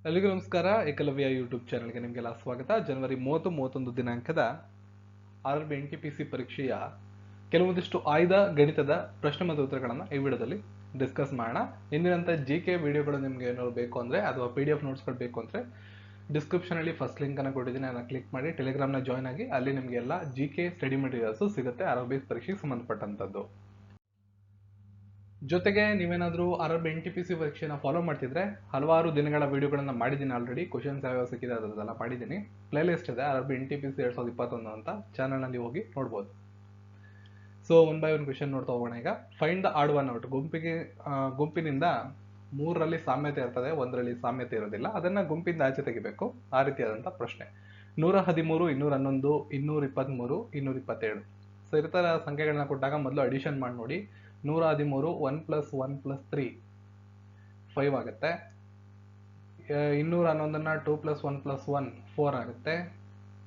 ಎಲ್ಲಿಗೂ ನಮಸ್ಕಾರ. ಏಕಲವ್ಯ ಯೂಟ್ಯೂಬ್ ಚಾನಲ್ಗೆ ನಿಮಗೆಲ್ಲ ಸ್ವಾಗತ. ಜನವರಿ 31 ದಿನಾಂಕದ RRB NTPC ಪರೀಕ್ಷೆಯ ಕೆಲವೊಂದಿಷ್ಟು ಆಯ್ದ ಗಣಿತದ ಪ್ರಶ್ನೆ ಮತ್ತು ಉತ್ತರಗಳನ್ನು ಈ ವಿಡಿಯೋದಲ್ಲಿ ಡಿಸ್ಕಸ್ ಮಾಡೋಣ. ಇಂದಿನಂತೆ GK ವಿಡಿಯೋಗಳು ನಿಮ್ಗೆ ಏನಾದ್ರು ಬೇಕು ಅಂದ್ರೆ ಅಥವಾ PDF ನೋಟ್ಸ್ಗಳು ಬೇಕು ಅಂದ್ರೆ ಡಿಸ್ಕ್ರಿಪ್ಷನ್ ಅಲ್ಲಿ ಫಸ್ಟ್ ಲಿಂಕ್ ಅನ್ನು ಕೊಟ್ಟಿದ್ದೀನಿ, ಅದನ್ನ ಕ್ಲಿಕ್ ಮಾಡಿ ಟೆಲಿಗ್ರಾಮ್ನ ಜಾಯ್ನ್ ಆಗಿ. ಅಲ್ಲಿ ನಿಮ್ಗೆ ಎಲ್ಲ GK ಸ್ಟಡಿ ಮೆಟೀರಿಯಲ್ಸ್ ಸಿಗುತ್ತೆ RRB ಪರೀಕ್ಷೆಗೆ ಸಂಬಂಧಪಟ್ಟಂತದ್ದು. ಜೊತೆಗೆ ನೀವೇನಾದ್ರೂ RRB NTPC ಪರೀಕ್ಷೆನ ಫಾಲೋ ಮಾಡ್ತಿದ್ರೆ ಹಲವಾರು ದಿನಗಳ ವಿಡಿಯೋಗಳನ್ನ ಮಾಡಿದ್ದೀನಿ ಆಲ್ರೆಡಿ. ಕ್ವಶನ್ಸ್ ಯಾವ್ಯಾವ ಸಿಕ್ಕಿದೆ ಅದೆಲ್ಲ ಮಾಡಿದ್ದೀನಿ. ಪ್ಲೇ ಲಿಸ್ಟ್ ಇದೆ RRB NTPC 2021 ಅಂತ, ಚಾನಲ್ ನಲ್ಲಿ ಹೋಗಿ ನೋಡ್ಬೋದು. So one by one question ನೋಡ್ತಾ ಹೋಗೋಣ. ಈಗ find the odd one out. ಗುಂಪಿನಿಂದ 3ರಲ್ಲಿ ಸಾಮ್ಯತೆ ಇರ್ತದೆ, 1ರಲ್ಲಿ ಸಾಮ್ಯತೆ ಇರೋದಿಲ್ಲ. ಅದನ್ನ ಗುಂಪಿಂದ ಆಚೆ ತೆಗಿಬೇಕು. ಆ ರೀತಿಯಾದಂತ ಪ್ರಶ್ನೆ. 113, 211, 223, 227. ಸೊ ಈ ತರ ಸಂಖ್ಯೆಗಳನ್ನ ಕೊಟ್ಟಾಗ ಮೊದಲು ಅಡಿಷನ್ ಮಾಡಿ ನೋಡಿ. 113 1 + 1 + 3 5 ಆಗುತ್ತೆ. 211ನ್ನ 2 + 1 + 1 4 ಆಗುತ್ತೆ.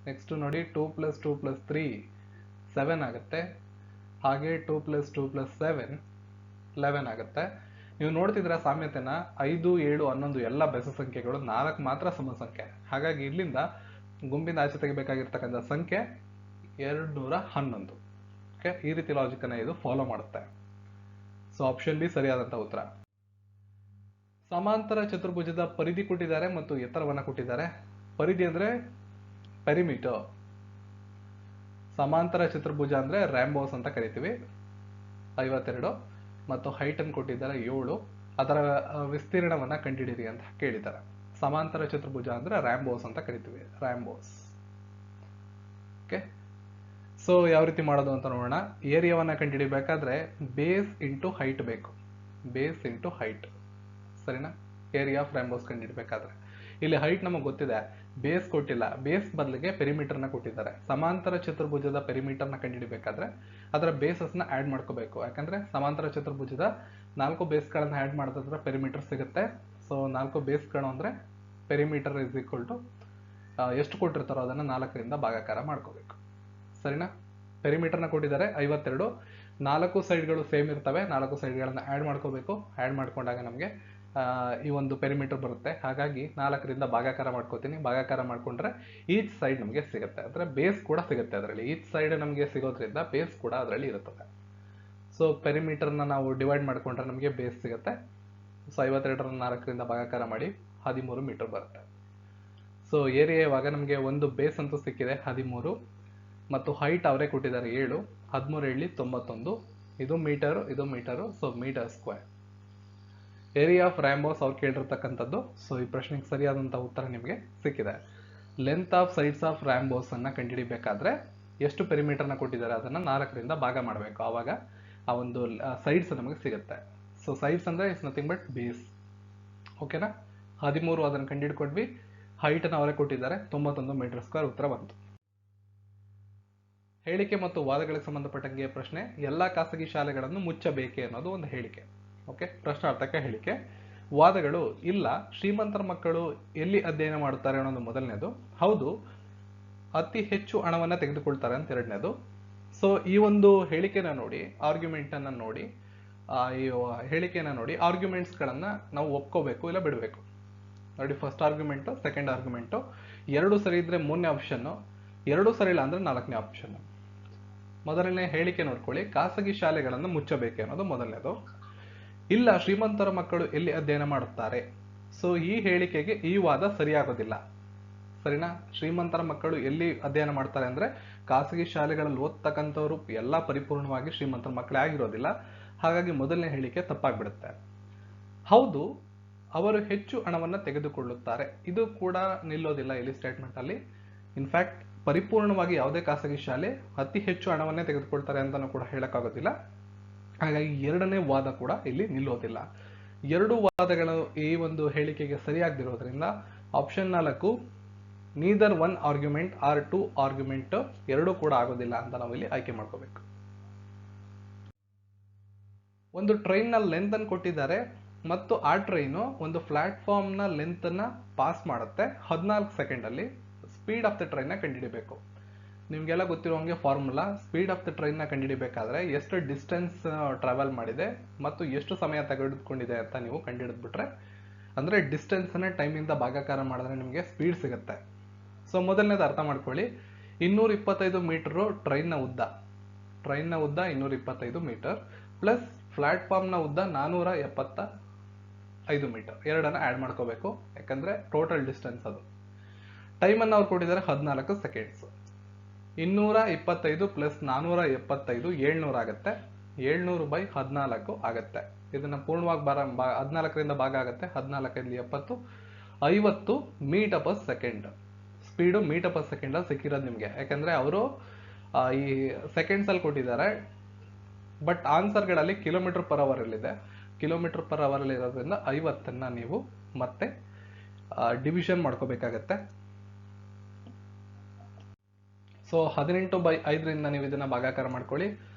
ನೆಕ್ಸ್ಟ್ ನೋಡಿ 2 + 2 + 3 7 ಆಗುತ್ತೆ. ಹಾಗೆ 2 + 2 + 7 11 ಆಗುತ್ತೆ. ನೀವು ನೋಡ್ತಿದ್ರೆ ಸಾಮ್ಯತೆನ 5, 7, 11 ಎಲ್ಲ ಬೆಸ ಸಂಖ್ಯೆಗಳು, 4 ಮಾತ್ರ ಸಮ ಸಂಖ್ಯೆ. ಹಾಗಾಗಿ ಇಲ್ಲಿಂದ ಗುಂಪಿಂದ ಆಚೆ ತೆಗಿಬೇಕಾಗಿರ್ತಕ್ಕಂಥ ಸಂಖ್ಯೆ 211. ಓಕೆ, ಈ ರೀತಿ ಲಾಜಿಕ್ ಅನ್ನ ಇದು ಫಾಲೋ ಮಾಡುತ್ತೆ. ಸೊ ಆಪ್ಷನ್ ಬಿ ಸರಿಯಾದಂತ ಉತ್ತರ. ಸಮಾಂತರ ಚತುರ್ಭುಜದ ಪರಿಧಿ ಕೊಟ್ಟಿದ್ದಾರೆ ಮತ್ತು ಎತ್ತರವನ್ನ ಕೊಟ್ಟಿದ್ದಾರೆ. ಪರಿಧಿ ಅಂದ್ರೆ ಪೆರಿಮೀಟರ್. ಸಮಾಂತರ ಚತುರ್ಭುಜ ಅಂದ್ರೆ ರ್ಯಾಂಬೋಸ್ ಅಂತ ಕರಿತೀವಿ, 52. ಮತ್ತು ಹೈಟ್ ಅನ್ನು ಕೊಟ್ಟಿದ್ದಾರೆ 7. ಅದರ ವಿಸ್ತೀರ್ಣವನ್ನ ಕಂಡುಹಿಡಿಯಿರಿ ಅಂತ ಕೇಳಿದ್ದಾರೆ. ಸಮಾಂತರ ಚತುರ್ಭುಜ ಅಂದ್ರೆ ರ್ಯಾಂಬೋಸ್ ಅಂತ ಕರಿತೀವಿ, ರ್ಯಾಂಬೋಸ್. ಓಕೆ, ಸೊ ಯಾವ ರೀತಿ ಮಾಡೋದು ಅಂತ ನೋಡೋಣ. ಏರಿಯಾವನ್ನ ಕಂಡುಹಿಡಿಬೇಕಾದ್ರೆ ಬೇಸ್ ಇಂಟು ಹೈಟ್ ಬೇಕು. ಬೇಸ್ ಇಂಟು ಹೈಟ್, ಸರಿನಾ? ಏರಿಯಾ ಆಫ್ ರ್ಯಾಂಬೋಸ್ ಕಂಡುಹಿಡಿಬೇಕಾದ್ರೆ ಇಲ್ಲಿ ಹೈಟ್ ನಮಗೆ ಗೊತ್ತಿದೆ, ಬೇಸ್ ಕೊಟ್ಟಿಲ್ಲ. ಬೇಸ್ ಬದಲಿಗೆ ಪೆರಿಮೀಟರ್ನ ಕೊಟ್ಟಿದ್ದಾರೆ. ಸಮಾಂತರ ಚತುರ್ಭುಜದ ಪೆರಿಮೀಟರ್ನ ಕಂಡುಹಿಡಿಬೇಕಾದ್ರೆ ಅದರ ಬೇಸಸ್ನ ಆಡ್ ಮಾಡ್ಕೋಬೇಕು. ಯಾಕಂದ್ರೆ ಸಮಾಂತರ ಚತುರ್ಭುಜದ 4 ಬೇಸ್ಗಳನ್ನ ಆಡ್ ಮಾಡಿದ್ರೆ ಪೆರಿಮೀಟರ್ ಸಿಗುತ್ತೆ. ಸೊ 4 ಬೇಸ್ಗಳು ಅಂದ್ರೆ ಪೆರಿಮೀಟರ್ ಇಸ್ ಈಕ್ವಲ್ ಟು ಎಷ್ಟು ಕೊಟ್ಟಿರ್ತಾರೋ ಅದನ್ನ 4ರಿಂದ ಭಾಗಾಕಾರ ಮಾಡ್ಕೋಬೇಕು, ಸರಿನಾ? ಪೆರಿಮೀಟರ್ನ ಕೊಟ್ಟಿದ್ದಾರೆ 52. 4 ಸೈಡ್ಗಳು ಸೇಮ್ ಇರ್ತವೆ. 4 ಸೈಡ್ಗಳನ್ನ ಆಡ್ ಮಾಡ್ಕೋಬೇಕು. ಆಡ್ ಮಾಡ್ಕೊಂಡಾಗ ನಮಗೆ ಈ ಒಂದು ಪೆರಿಮೀಟರ್ ಬರುತ್ತೆ. ಹಾಗಾಗಿ 4ರಿಂದ ಭಾಗಾಕಾರ ಮಾಡ್ಕೋತೀನಿ. ಭಾಗಾಕಾರ ಮಾಡ್ಕೊಂಡ್ರೆ ಈಚ್ ಸೈಡ್ ನಮಗೆ ಸಿಗುತ್ತೆ, ಅಂದ್ರೆ ಬೇಸ್ ಕೂಡ ಸಿಗುತ್ತೆ ಅದರಲ್ಲಿ. ಈಚ್ ಸೈಡ್ ನಮಗೆ ಸಿಗೋದ್ರಿಂದ ಬೇಸ್ ಕೂಡ ಅದರಲ್ಲಿ ಇರುತ್ತದೆ. ಸೊ ಪೆರಿಮೀಟರ್ನ ನಾವು ಡಿವೈಡ್ ಮಾಡ್ಕೊಂಡ್ರೆ ನಮಗೆ ಬೇಸ್ ಸಿಗುತ್ತೆ. ಸೊ 52ರ 4ರಿಂದ ಭಾಗಾಕಾರ ಮಾಡಿ 13 ಮೀಟರ್ ಬರುತ್ತೆ. ಸೊ ಏರಿಯಾ ಇವಾಗ ನಮಗೆ ಒಂದು ಬೇಸ್ ಅಂತೂ ಸಿಕ್ಕಿದೆ 13 ಮತ್ತು ಹೈಟ್ ಅವರೇ ಕೊಟ್ಟಿದ್ದಾರೆ 7. 13 91. ಇದು ಮೀಟರ್, ಇದು metre. So metre square. Area of rhombus ಅವ್ರು ಕೇಳಿರ್ತಕ್ಕಂಥದ್ದು. ಸೊ ಈ ಪ್ರಶ್ನೆಗೆ ಸರಿಯಾದಂಥ ಉತ್ತರ ನಿಮಗೆ ಸಿಕ್ಕಿದೆ. Length of sides of rhombus ಅನ್ನ ಕಂಡುಹಿಡಿಬೇಕಾದ್ರೆ ಎಷ್ಟು ಪೆರಿಮೀಟರ್ನ ಕೊಟ್ಟಿದ್ದಾರೆ ಅದನ್ನ 4ರಿಂದ ಭಾಗ ಮಾಡಬೇಕು. ಆವಾಗ ಆ ಒಂದು ಸೈಡ್ಸ್ ನಮಗೆ ಸಿಗುತ್ತೆ. ಸೊ ಸೈಡ್ಸ್ ಅಂದ್ರೆ ಇಟ್ಸ್ ನಥಿಂಗ್ ಬಟ್ ಬೇಸ್. ಓಕೆನಾ? 13 ಅದನ್ನು ಕಂಡುಹಿಡ್ಕೊಂಡ್ವಿ. ಹೈಟ್ ಅನ್ನು ಅವರೇ ಕೊಟ್ಟಿದ್ದಾರೆ 91 ಮೀಟರ್ ಸ್ಕ್ವೇರ್. ಉತ್ತರ ಬಂತು. ಹೇಳಿಕೆ ಮತ್ತು ವಾದಗಳಿಗೆ ಸಂಬಂಧಪಟ್ಟಂಗೆ ಪ್ರಶ್ನೆ. ಎಲ್ಲಾ ಖಾಸಗಿ ಶಾಲೆಗಳನ್ನು ಮುಚ್ಚಬೇಕೆ ಅನ್ನೋದು ಒಂದು ಹೇಳಿಕೆ. ಓಕೆ, ಪ್ರಶ್ನಾರ್ಥಕ ಹೇಳಿಕೆ. ವಾದಗಳು: ಇಲ್ಲ, ಶ್ರೀಮಂತರ ಮಕ್ಕಳು ಎಲ್ಲಿ ಅಧ್ಯಯನ ಮಾಡುತ್ತಾರೆ ಅನ್ನೋದು ಮೊದಲನೇದು. ಹೌದು, ಅತಿ ಹೆಚ್ಚು ಹಣವನ್ನ ತೆಗೆದುಕೊಳ್ತಾರೆ ಅಂತ ಎರಡನೇದು. ಸೊ ಈ ಒಂದು ಹೇಳಿಕೆನ ನೋಡಿ, ಆರ್ಗ್ಯುಮೆಂಟ್ ಅನ್ನ ನೋಡಿ, ಈ ಹೇಳಿಕೆನ ನೋಡಿ, ಆರ್ಗ್ಯುಮೆಂಟ್ಸ್ ಗಳನ್ನ ನಾವು ಒಪ್ಕೋಬೇಕು ಇಲ್ಲ ಬಿಡಬೇಕು. ನೋಡಿ, ಫಸ್ಟ್ ಆರ್ಗ್ಯುಮೆಂಟ್, ಸೆಕೆಂಡ್ ಆರ್ಗ್ಯುಮೆಂಟ್. 2 ಸರಿ ಇದ್ರೆ 3ನೇ ಆಪ್ಷನ್, 2 ಸರಿ ಇಲ್ಲ ಅಂದ್ರೆ 4ನೇ ಆಪ್ಷನ್. ಮೊದಲನೇ ಹೇಳಿಕೆ ನೋಡ್ಕೊಳ್ಳಿ. ಖಾಸಗಿ ಶಾಲೆಗಳನ್ನು ಮುಚ್ಚಬೇಕೆ ಅನ್ನೋದು ಮೊದಲನೇದು. ಇಲ್ಲ, ಶ್ರೀಮಂತರ ಮಕ್ಕಳು ಎಲ್ಲಿ ಅಧ್ಯಯನ ಮಾಡುತ್ತಾರೆ. ಸೊ ಈ ಹೇಳಿಕೆಗೆ ಈ ವಾದ ಸರಿಯಾಗೋದಿಲ್ಲ, ಸರಿನಾ? ಶ್ರೀಮಂತರ ಮಕ್ಕಳು ಎಲ್ಲಿ ಅಧ್ಯಯನ ಮಾಡ್ತಾರೆ ಅಂದ್ರೆ ಖಾಸಗಿ ಶಾಲೆಗಳಲ್ಲಿ ಓದ್ತಕ್ಕಂಥವ್ರು ಎಲ್ಲ ಪರಿಪೂರ್ಣವಾಗಿ ಶ್ರೀಮಂತರ ಮಕ್ಕಳೇ ಆಗಿರೋದಿಲ್ಲ. ಹಾಗಾಗಿ ಮೊದಲನೇ ಹೇಳಿಕೆ ತಪ್ಪಾಗ್ಬಿಡುತ್ತೆ. ಹೌದು, ಅವರು ಹೆಚ್ಚು ಹಣವನ್ನ ತೆಗೆದುಕೊಳ್ಳುತ್ತಾರೆ. ಇದು ಕೂಡ ನಿಲ್ಲೋದಿಲ್ಲ ಇಲ್ಲಿ ಸ್ಟೇಟ್ಮೆಂಟ್ ಅಲ್ಲಿ. ಇನ್ಫ್ಯಾಕ್ಟ್ ಪರಿಪೂರ್ಣವಾಗಿ ಯಾವುದೇ ಖಾಸಗಿ ಶಾಲೆ ಅತಿ ಹೆಚ್ಚು ಹಣವನ್ನೇ ತೆಗೆದುಕೊಳ್ತಾರೆ ಅಂತಾನೂ ಕೂಡ ಹೇಳಕ್ಕಾಗೋದಿಲ್ಲ. ಹಾಗಾಗಿ ಎರಡನೇ ವಾದ ಕೂಡ ಇಲ್ಲಿ ನಿಲ್ಲೋದಿಲ್ಲ. 2 ವಾದಗಳು ಈ ಒಂದು ಹೇಳಿಕೆಗೆ ಸರಿಯಾಗದಿರೋದ್ರಿಂದ option 4 neither 1 argument or 2 argument 2 ಕೂಡ ಆಗೋದಿಲ್ಲ ಅಂತ ನಾವು ಇಲ್ಲಿ ಆಯ್ಕೆ ಮಾಡ್ಕೋಬೇಕು. ಒಂದು ಟ್ರೈನ್ ನ ಲೆಂತ್ ಅನ್ನು ಕೊಟ್ಟಿದ್ದಾರೆ ಮತ್ತು ಆ ಟ್ರೈನು ಒಂದು ಪ್ಲಾಟ್ಫಾರ್ಮ್ ನ ಲೆಂತ್ ಅನ್ನ ಪಾಸ್ ಮಾಡುತ್ತೆ 14 ಸೆಕೆಂಡ್ ಅಲ್ಲಿ. ಸ್ಪೀಡ್ ಆಫ್ ದ ಟ್ರೈನ್ ನ ಕಂಡುಹಿಡಿಬೇಕು. ನಿಮ್ಗೆಲ್ಲ ಗೊತ್ತಿರುವಂಗೆ formula. Speed of the train ನ ಕಂಡುಹಿಡಿಬೇಕಾದ್ರೆ ಎಷ್ಟು ಡಿಸ್ಟೆನ್ಸ್ ಟ್ರಾವೆಲ್ ಮಾಡಿದೆ ಮತ್ತು ಎಷ್ಟು ಸಮಯ ತೆಗೆದುಕೊಂಡಿದೆ ಅಂತ ನೀವು ಕಂಡುಹಿಡಿದ್ಬಿಟ್ರೆ ಅಂದರೆ ಡಿಸ್ಟೆನ್ಸನ್ನೇ ಟೈಮಿಂದ ಭಾಗಾಕಾರ ಮಾಡಿದ್ರೆ ನಿಮಗೆ ಸ್ಪೀಡ್ ಸಿಗುತ್ತೆ. ಸೊ ಮೊದಲನೇದು ಅರ್ಥ ಮಾಡ್ಕೊಳ್ಳಿ. 225 ಮೀಟರು ಟ್ರೈನ್ನ ಉದ್ದ 225 ಮೀಟರ್ ಪ್ಲಸ್ ಪ್ಲಾಟ್ಫಾರ್ಮ್ನ ಉದ್ದ 475 ಮೀಟರ್, ಎರಡನ್ನ ಆ್ಯಡ್ ಮಾಡ್ಕೋಬೇಕು, ಯಾಕಂದರೆ ಟೋಟಲ್ ಡಿಸ್ಟೆನ್ಸ್ ಅದು. ಟೈಮನ್ನು ಅವ್ರು ಕೊಟ್ಟಿದ್ದಾರೆ 14 ಸೆಕೆಂಡ್ಸ್. 225 ಪ್ಲಸ್ 475 700 ಆಗುತ್ತೆ. 700/14 ಆಗುತ್ತೆ. ಇದನ್ನ ಪೂರ್ಣವಾಗಿ 14ರಿಂದ ಭಾಗ ಆಗುತ್ತೆ. 14 70 50 metre per second. Speed metre per second ಅಲ್ಲಿ ಸಿಕ್ಕಿರೋದು ನಿಮಗೆ, ಯಾಕಂದ್ರೆ ಅವರು ಈ ಸೆಕೆಂಡ್ಸ್ ಅಲ್ಲಿ ಕೊಟ್ಟಿದ್ದಾರೆ, ಬಟ್ ಆನ್ಸರ್ಗಳಲ್ಲಿ ಕಿಲೋಮೀಟರ್ ಪರ್ ಅವರ್ ಅಲ್ಲಿದೆ. ಕಿಲೋಮೀಟರ್ ಪರ್ ಅವರ್ ಅಲ್ಲಿ ಇರೋದ್ರಿಂದ 50ನ್ನ ನೀವು ಮತ್ತೆ ಡಿವಿಷನ್ ಮಾಡ್ಕೋಬೇಕಾಗತ್ತೆ. ಸೊ 18/5ರಿಂದ ನೀವು ಇದನ್ನ ಭಾಗಾಕಾರ ಮಾಡ್ಕೊಳ್ಳಿ.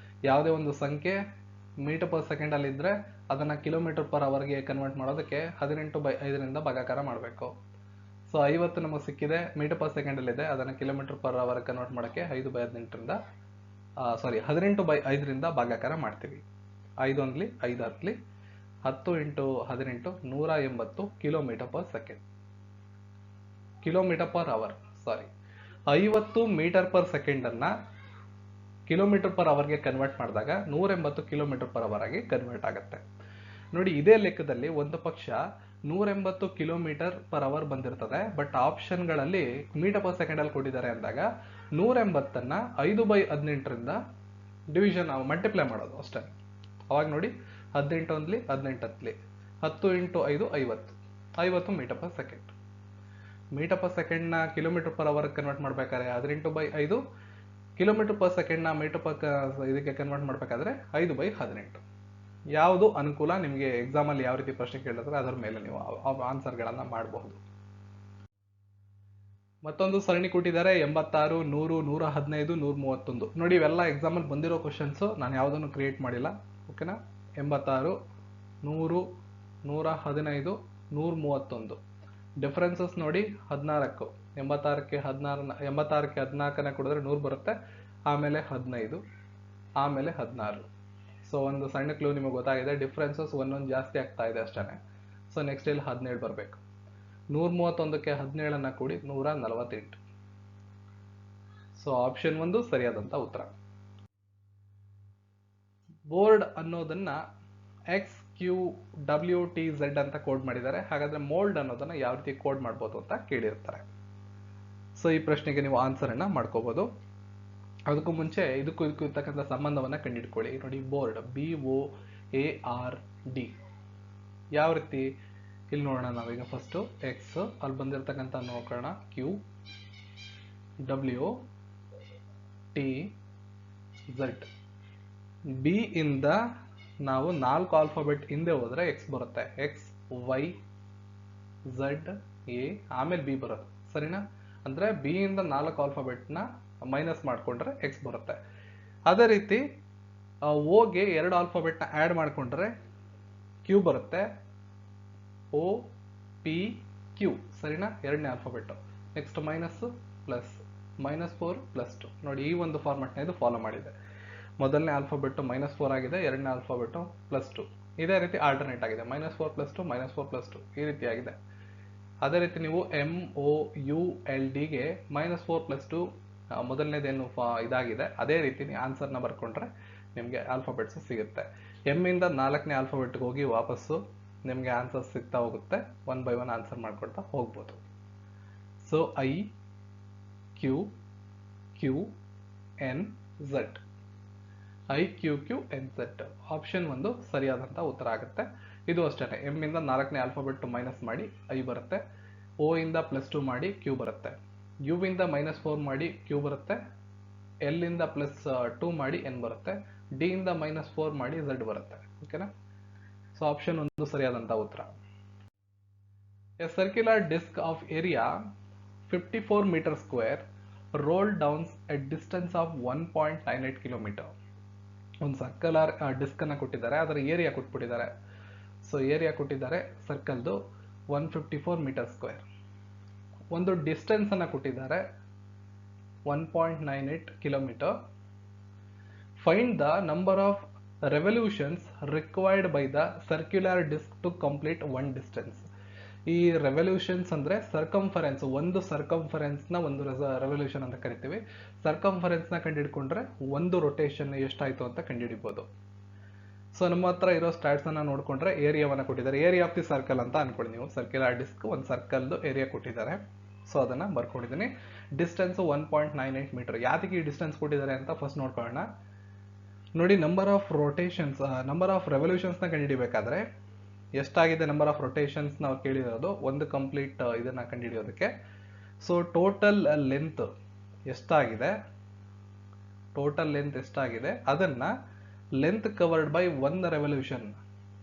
ಯಾವುದೇ ಒಂದು ಸಂಖ್ಯೆ ಮೀಟರ್ ಪರ್ ಸೆಕೆಂಡ್ ಅಲ್ಲಿ ಇದ್ರೆ ಅದನ್ನ ಕಿಲೋಮೀಟರ್ ಪರ್ ಅವರ್ಗೆ ಕನ್ವರ್ಟ್ ಮಾಡೋದಕ್ಕೆ 18/5ರಿಂದ ಭಾಗಾಕಾರ ಮಾಡಬೇಕು. ಸೊ 50 ನಮಗೆ ಸಿಕ್ಕಿದೆ, ಮೀಟರ್ ಪರ್ ಸೆಕೆಂಡ್ ಅಲ್ಲಿ ಇದೆ, ಅದನ್ನ ಕಿಲೋಮೀಟರ್ ಪರ್ ಅವರ್ ಕನ್ವರ್ಟ್ ಮಾಡೋಕ್ಕೆ 18/5ರಿಂದ ಭಾಗಾಕಾರ ಮಾಡ್ತೀವಿ. 5 ಒಂದ್ಲಿ 5 ಹತ್ಲಿ 10 × 18 180 kilometre per second, kilometre per hour 50 metre per second ಅನ್ನ ಕಿಲೋಮೀಟರ್ ಪರ್ ಅವರ್ಗೆ ಕನ್ವರ್ಟ್ ಮಾಡಿದಾಗ 180 ಕಿಲೋಮೀಟರ್ ಪರ್ ಅವರ್ ಆಗಿ ಕನ್ವರ್ಟ್ ಆಗುತ್ತೆ. ನೋಡಿ, ಇದೇ ಲೆಕ್ಕದಲ್ಲಿ ಒಂದು ಪಕ್ಷ 180 ಕಿಲೋಮೀಟರ್ ಪರ್ ಅವರ್ ಬಂದಿರ್ತದೆ, ಬಟ್ ಆಪ್ಷನ್ಗಳಲ್ಲಿ ಮೀಟರ್ ಪರ್ ಸೆಕೆಂಡ್ ಅಲ್ಲಿ ಕೊಟ್ಟಿದ್ದಾರೆ ಅಂದಾಗ 180ನ್ನ 5/18ರಿಂದ ಡಿವಿಷನ್ ಮಲ್ಟಿಪ್ಲೈ ಮಾಡೋದು ಅಷ್ಟೇ. ಅವಾಗ ನೋಡಿ 18 ಒಂದ್ಲಿ 18 ಹತ್ಲಿ 10 × 5 50 metre per second. Metre per ಸೆಕೆಂಡ್ನ ಕಿಲೋಮೀಟರ್ ಪರ್ ಅವರ್ ಕನ್ವರ್ಟ್ ಮಾಡ್ಬೇಕಾದ್ರೆ 18/5, ಕಿಲೋಮೀಟರ್ ಪರ್ ಸೆಕೆಂಡ್ನ ಮೀಟರ್ ಪರ್ ಇದಕ್ಕೆ ಕನ್ವರ್ಟ್ ಮಾಡಬೇಕಾದ್ರೆ 5/18. ಯಾವುದು ಅನುಕೂಲ ನಿಮಗೆ ಎಕ್ಸಾಮಲ್ಲಿ ಯಾವ ರೀತಿ ಪ್ರಶ್ನೆ ಕೇಳಿದ್ರೆ ಅದರ ಮೇಲೆ ನೀವು ಆನ್ಸರ್ಗಳನ್ನು ಮಾಡಬಹುದು. ಮತ್ತೊಂದು ಸರಣಿ ಕೊಟ್ಟಿದ್ದಾರೆ 86, 100, 115, 131. ನೋಡಿ, ಇವೆಲ್ಲ ಎಕ್ಸಾಮಲ್ಲಿ ಬಂದಿರೋ ಕ್ವಶನ್ಸು, ನಾನು ಯಾವುದನ್ನು ಕ್ರಿಯೇಟ್ ಮಾಡಿಲ್ಲ. ಓಕೆನಾ? 86, 100, 115, 131. ಡಿಫ್ರೆನ್ಸಸ್ ನೋಡಿ 14. 86ಕ್ಕೆ 14ನ್ನ ಕೊಡಿದ್ರೆ 100 ಬರುತ್ತೆ, ಆಮೇಲೆ 15, ಆಮೇಲೆ 16. ಸೊ ಒಂದು ಸಣ್ಣ ಕ್ಲೂ ನಿಮಗೆ ಗೊತ್ತಾಗಿದೆ, ಡಿಫ್ರೆನ್ಸಸ್ ಒಂದೊಂದು ಜಾಸ್ತಿ ಆಗ್ತಾ ಇದೆ ಅಷ್ಟೇ. ಸೊ ನೆಕ್ಸ್ಟ್ ಇಲ್ಲಿ 17 ಬರಬೇಕು. 131ಕ್ಕೆ 17ನ್ನ ಕೂಡಿ 148. ಸೊ ಆಪ್ಷನ್ 1 ಸರಿಯಾದಂಥ ಉತ್ತರ. ಬೋರ್ಡ್ ಅನ್ನೋದನ್ನ XQWTZ ಅಂತ ಕೋಡ್ ಮಾಡಿದ್ದಾರೆ. ಹಾಗಾದ್ರೆ ಮೋಲ್ಡ್ ಅನ್ನೋದನ್ನ ಯಾವ ರೀತಿ ಕೋಡ್ ಮಾಡ್ಬೋದು ಅಂತ ಕೇಳಿರ್ತಾರೆ. ಸೊ ಈ ಪ್ರಶ್ನೆಗೆ ನೀವು ಆನ್ಸರ್ ಅನ್ನ ಮಾಡ್ಕೋಬಹುದು. ಅದಕ್ಕೂ ಮುಂಚೆ ಇದಕ್ಕೂ ಇರ್ತಕ್ಕಂಥ ಸಂಬಂಧವನ್ನ ಕಂಡುಹಿಡ್ಕೊಳ್ಳಿ. ನೋಡಿ, ಬೋರ್ಡ್ BOARD ಯಾವ ರೀತಿ ಇಲ್ಲಿ ನೋಡೋಣ. ನಾವೀಗ ಫಸ್ಟ್ ಎಕ್ಸ್ ಅಲ್ಲಿ ಬಂದಿರತಕ್ಕಂಥ ನೋಡೋಣ, QWTZ. ಬಿ ಇಂದ ನಾವು 4 ಆಲ್ಫಾಬೆಟ್ ಹಿಂದೆ ಹೋದ್ರೆ ಎಕ್ಸ್ ಬರುತ್ತೆ. XYZA ಆಮೇಲೆ ಬಿ ಬರುತ್ತೆ, ಸರಿನಾ? ಅಂದ್ರೆ ಬಿ ಇಂದ 4 ಆಲ್ಫಾಬೆಟ್ನ ಮೈನಸ್ ಮಾಡ್ಕೊಂಡ್ರೆ ಎಕ್ಸ್ ಬರುತ್ತೆ. ಅದೇ ರೀತಿ ಓಗೆ 2 ಆಲ್ಫಾಬೆಟ್ನ ಆ್ಯಡ್ ಮಾಡ್ಕೊಂಡ್ರೆ ಕ್ಯೂ ಬರುತ್ತೆ. OPQ, ಸರಿನಾ? 2ನೇ ಆಲ್ಫಾಬೆಟ್. Next minus plus, -4 +2. ನೋಡಿ, ಈ ಒಂದು ಫಾರ್ಮೆಟ್ನ ಇದು ಫಾಲೋ ಮಾಡಿದೆ. ಮೊದಲನೇ ಆಲ್ಫಾಬೆಟ್ -4 ಆಗಿದೆ, 2ನೇ ಆಲ್ಫಾಬೆಟ್ +2. ಇದೇ ರೀತಿ ಆಲ್ಟರ್ನೇಟ್ ಆಗಿದೆ, -4 +2 -4 +2 ಈ ರೀತಿ ಆಗಿದೆ. ಅದೇ ರೀತಿ ನೀವು MOULDಗೆ -4 +2 ಮೊದಲನೇದೇನು ಇದಾಗಿದೆ, ಅದೇ ರೀತಿ ನೀವು ಆನ್ಸರ್ನ ಬರ್ಕೊಂಡ್ರೆ ನಿಮಗೆ ಆಲ್ಫಾಬೆಟ್ಸ್ ಸಿಗುತ್ತೆ. ಎಮ್ ಇಂದ 4ನೇ ಆಲ್ಫಾಬೆಟ್ಗೆ ಹೋಗಿ ವಾಪಸ್ಸು ನಿಮಗೆ ಆನ್ಸರ್ ಸಿಗ್ತಾ ಹೋಗುತ್ತೆ. 1 by 1 ಆನ್ಸರ್ ಮಾಡ್ಕೊಳ್ತಾ ಹೋಗ್ಬೋದು. ಸೊ IQQNZ ಆಪ್ಷನ್ 1 ಸರಿಯಾದಂಥ ಉತ್ತರ ಆಗುತ್ತೆ. ಇದು ಅಷ್ಟೇ, ಎಮ್ ಇಂದ 4ನೇ ಆಲ್ಫಾಬೆಟ್ ಮೈನಸ್ ಮಾಡಿ ಐ ಬರುತ್ತೆ. O ಇಂದ +2 ಮಾಡಿ ಕ್ಯೂ ಬರುತ್ತೆ. ಯು ಇಂದ -4 ಮಾಡಿ ಕ್ಯೂ ಬರುತ್ತೆ. ಎಲ್ ಇಂದ +2 ಮಾಡಿ ಎನ್ ಬರುತ್ತೆ. ಡಿ ಇಂದ -4 ಮಾಡಿ ಝಡ್ ಬರುತ್ತೆ. ಓಕೆನಾ? ಸೊ ಆಪ್ಷನ್ 1 ಸರಿಯಾದಂಥ ಉತ್ತರ. A circular disc of area 54 metre square roll downs a distance of 1.98 kilometre. ಒಂದು ಸರ್ಕುಲರ್ ಡಿಸ್ಕ್ ಅನ್ನ ಕೊಟ್ಟಿದ್ದಾರೆ, ಅದರ ಏರಿಯಾ ಕೊಟ್ಬಿಟ್ಟಿದ್ದಾರೆ. ಸೊ ಏರಿಯಾ ಕೊಟ್ಟಿದ್ದಾರೆ ಸರ್ಕಲ್ದು 154 ಮೀಟರ್ ಸ್ಕ್ವೇರ್. ಒಂದು ಡಿಸ್ಟೆನ್ಸ್ ಅನ್ನ ಕೊಟ್ಟಿದ್ದಾರೆ 1.98 kilometre. Find the number of revolutions required by the circular disc to complete one distance. ಈ ರೆವಲ್ಯೂಷನ್ಸ್ ಅಂದ್ರೆ ಸರ್ಕಂಫರೆನ್ಸ್, ಒಂದು ಸರ್ಕಂಫರೆನ್ಸ್ನ ಒಂದು ರೆವಲ್ಯೂಷನ್ ಅಂತ ಕರಿತೀವಿ. ಸರ್ಕಂಫರೆನ್ಸ್ನ ಕಂಡುಹಿಡ್ಕೊಂಡ್ರೆ ಒಂದು ರೊಟೇಷನ್ ಎಷ್ಟಾಯ್ತು ಅಂತ ಕಂಡುಹಿಡಿಬೋದು. ಸೊ ನಮ್ಮ ಹತ್ರ ಇರೋ ಸ್ಟ್ಯಾಟ್ಸ್ ಅನ್ನ ನೋಡ್ಕೊಂಡ್ರೆ ಏರಿಯಾವನ್ನ ಕೊಟ್ಟಿದ್ದಾರೆ. ಏರಿಯಾ ಆಫ್ ದಿ ಸರ್ಕಲ್ ಅಂತ ಅನ್ಕೊಳ್ಳಿ ನೀವು. ಸರ್ಕ್ಯುಲರ್ ಡಿಸ್ಕ್ ಒಂದು ಸರ್ಕಲ್ದು ಏರಿಯಾ ಕೊಟ್ಟಿದ್ದಾರೆ. ಸೊ ಅದನ್ನ ಬರ್ಕೊಂಡಿದ್ದೀನಿ. Distance 1.98 metre. ಯಾತಕ್ಕೆ ಈ ಡಿಸ್ಟೆನ್ಸ್ ಕೊಟ್ಟಿದ್ದಾರೆ ಅಂತ ಫಸ್ಟ್ ನೋಡ್ಕೊಳ್ಳೋಣ. ನೋಡಿ, number of rotations, number of ರೆವಲ್ಯೂಷನ್ಸ್ನ ಕಂಡುಹಿಡಿಬೇಕಾದ್ರೆ ಎಷ್ಟಾಗಿದೆ ನಂಬರ್ ಆಫ್ ರೊಟೇಷನ್ಸ್ ನಾವು ಕೇಳಿರೋದು ಒಂದು ಕಂಪ್ಲೀಟ್ ಇದನ್ನ ಕಂಡುಹಿಡಿಯೋದಕ್ಕೆ. ಸೊ ಟೋಟಲ್ ಲೆಂತ್ ಎಷ್ಟಾಗಿದೆ, ಅದನ್ನ ಲೆಂತ್ ಕವರ್ಡ್ ಬೈ ಒಂದು ರೆವಲ್ಯೂಷನ್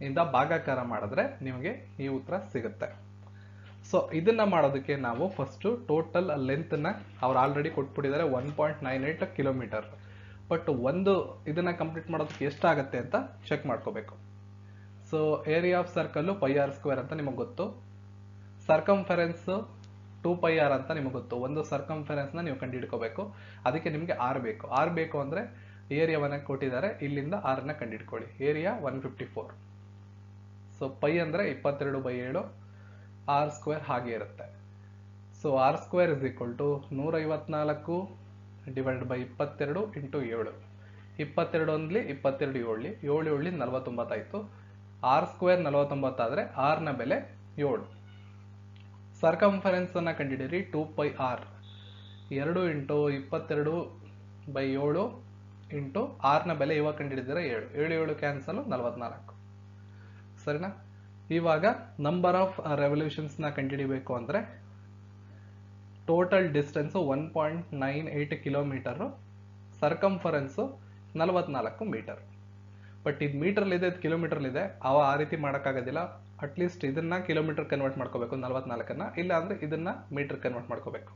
ಇಂದ ಭಾಗಾಕಾರ ಮಾಡಿದ್ರೆ ನಿಮಗೆ ಈ ಉತ್ತರ ಸಿಗುತ್ತೆ. ಸೊ ಇದನ್ನ ಮಾಡೋದಕ್ಕೆ ನಾವು ಫಸ್ಟ್ ಟೋಟಲ್ ಲೆಂತ್ ನ ಅವ್ರು ಆಲ್ರೆಡಿ ಕೊಟ್ಬಿಟ್ಟಿದ್ದಾರೆ 1.98 ಕಿಲೋಮೀಟರ್. ಬಟ್ ಒಂದು ಇದನ್ನ ಕಂಪ್ಲೀಟ್ ಮಾಡೋದಕ್ಕೆ ಎಷ್ಟಾಗತ್ತೆ ಅಂತ ಚೆಕ್ ಮಾಡ್ಕೋಬೇಕು. So area of circle πr² ಅಂತ ನಿಮಗೆ ಗೊತ್ತು. ಸರ್ಕಂಫರೆನ್ಸ್ 2πr ಅಂತ ನಿಮಗೆ ಗೊತ್ತು. ಒಂದು ಸರ್ಕಂಫರೆನ್ಸ್ ನ ನೀವು ಕಂಡುಹಿಡ್ಕೋಬೇಕು. ಅದಕ್ಕೆ ನಿಮಗೆ ಆರ್ ಬೇಕು ಅಂದ್ರೆ ಏರಿಯಾವನ್ನ ಕೊಟ್ಟಿದ್ದಾರೆ, ಇಲ್ಲಿಂದ ಆರ್ ನ ಕಂಡುಹಿಡ್ಕೊಳ್ಳಿ. ಏರಿಯಾ 154. ಸೊ ಪೈ ಅಂದ್ರೆ 22/7, r² ಹಾಗೆ ಇರುತ್ತೆ. So r² is equal to 154 divide by 22 into 7. 22 ಒಂದ್ಲಿ 22 ಏಳ್ಲಿ 7 ಏಳ್ಲಿ 49 ಆಯ್ತು. r² 49 ಆದ್ರೆ r ನ ಬೆಲೆ 7. ಸರ್ಕಂಫರೆನ್ಸ್ ಅನ್ನ ಕಂಡುಹಿಡಿಯಿರಿ. 2πr 2 ಇಂಟು 22/7 ಇಂಟು r ನ ಬೆಲೆ ಇವಾಗ ಕಂಡುಹಿಡಿದಿದ್ರೆ 7. 7 ಕ್ಯಾನ್ಸಲ್ 44. ಸರಿನಾ? ಇವಾಗ ನಂಬರ್ ಆಫ್ ರೆವಲ್ಯೂಷನ್ಸ್ ನ ಕಂಡುಹಿಡಿಬೇಕು ಅಂದ್ರೆ total distance 1.98 kilometre, circumference 44 metre. But ಇದು ಮೀಟರ್ ಇದೆ, ಇದು ಕಿಲೋಮೀಟರ್ ಇದೆ. ಆ ರೀತಿ ಮಾಡೋಕ್ಕಾಗೋದಿಲ್ಲ. ಅಟ್ಲೀಸ್ಟ್ ಇದನ್ನ ಕಿಲೋಮೀಟರ್ ಕನ್ವರ್ಟ್ ಮಾಡ್ಕೋಬೇಕು 44ನ್ನ, ಇಲ್ಲ ಅಂದ್ರೆ ಇದನ್ನ ಮೀಟರ್ ಕನ್ವರ್ಟ್ ಮಾಡ್ಕೋಬೇಕು.